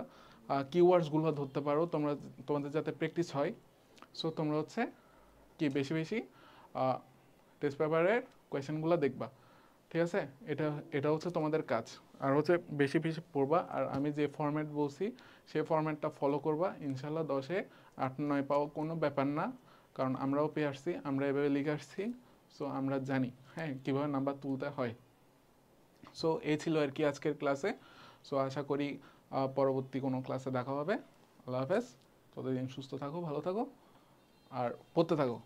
S1: কিওয়ার্ডসগুলো ধরতে পারো, তোমাদের যাতে প্র্যাকটিস হয়। সো তোমরা হচ্ছে কি বেশি বেশি টেস্ট পেপারের কোয়েশ্চেনগুলো দেখবা, ঠিক আছে। এটা হচ্ছে তোমাদের কাজ। আর হচ্ছে বেশি বেশি পড়বা, আর আমি যে ফরম্যাট বলছি সেই ফরম্যাটটা ফলো করবা। ইনশাল্লাহ 10-এ 8-9 পাওয়া কোনো ব্যাপার না, কারণ আমরাও পেয়ে আসছি, আমরা এভাবে লিখে আসছি। সো আমরা জানি হ্যাঁ কীভাবে নাম্বার তুলতে হয়। সো এই ছিল আর কি আজকের ক্লাসে। সো আশা করি পরবর্তী কোনো ক্লাসে দেখা হবে। আল্লাহ হাফেজ, ততদিন সুস্থ থাকো, ভালো থাকো আর পড়তে থাকো।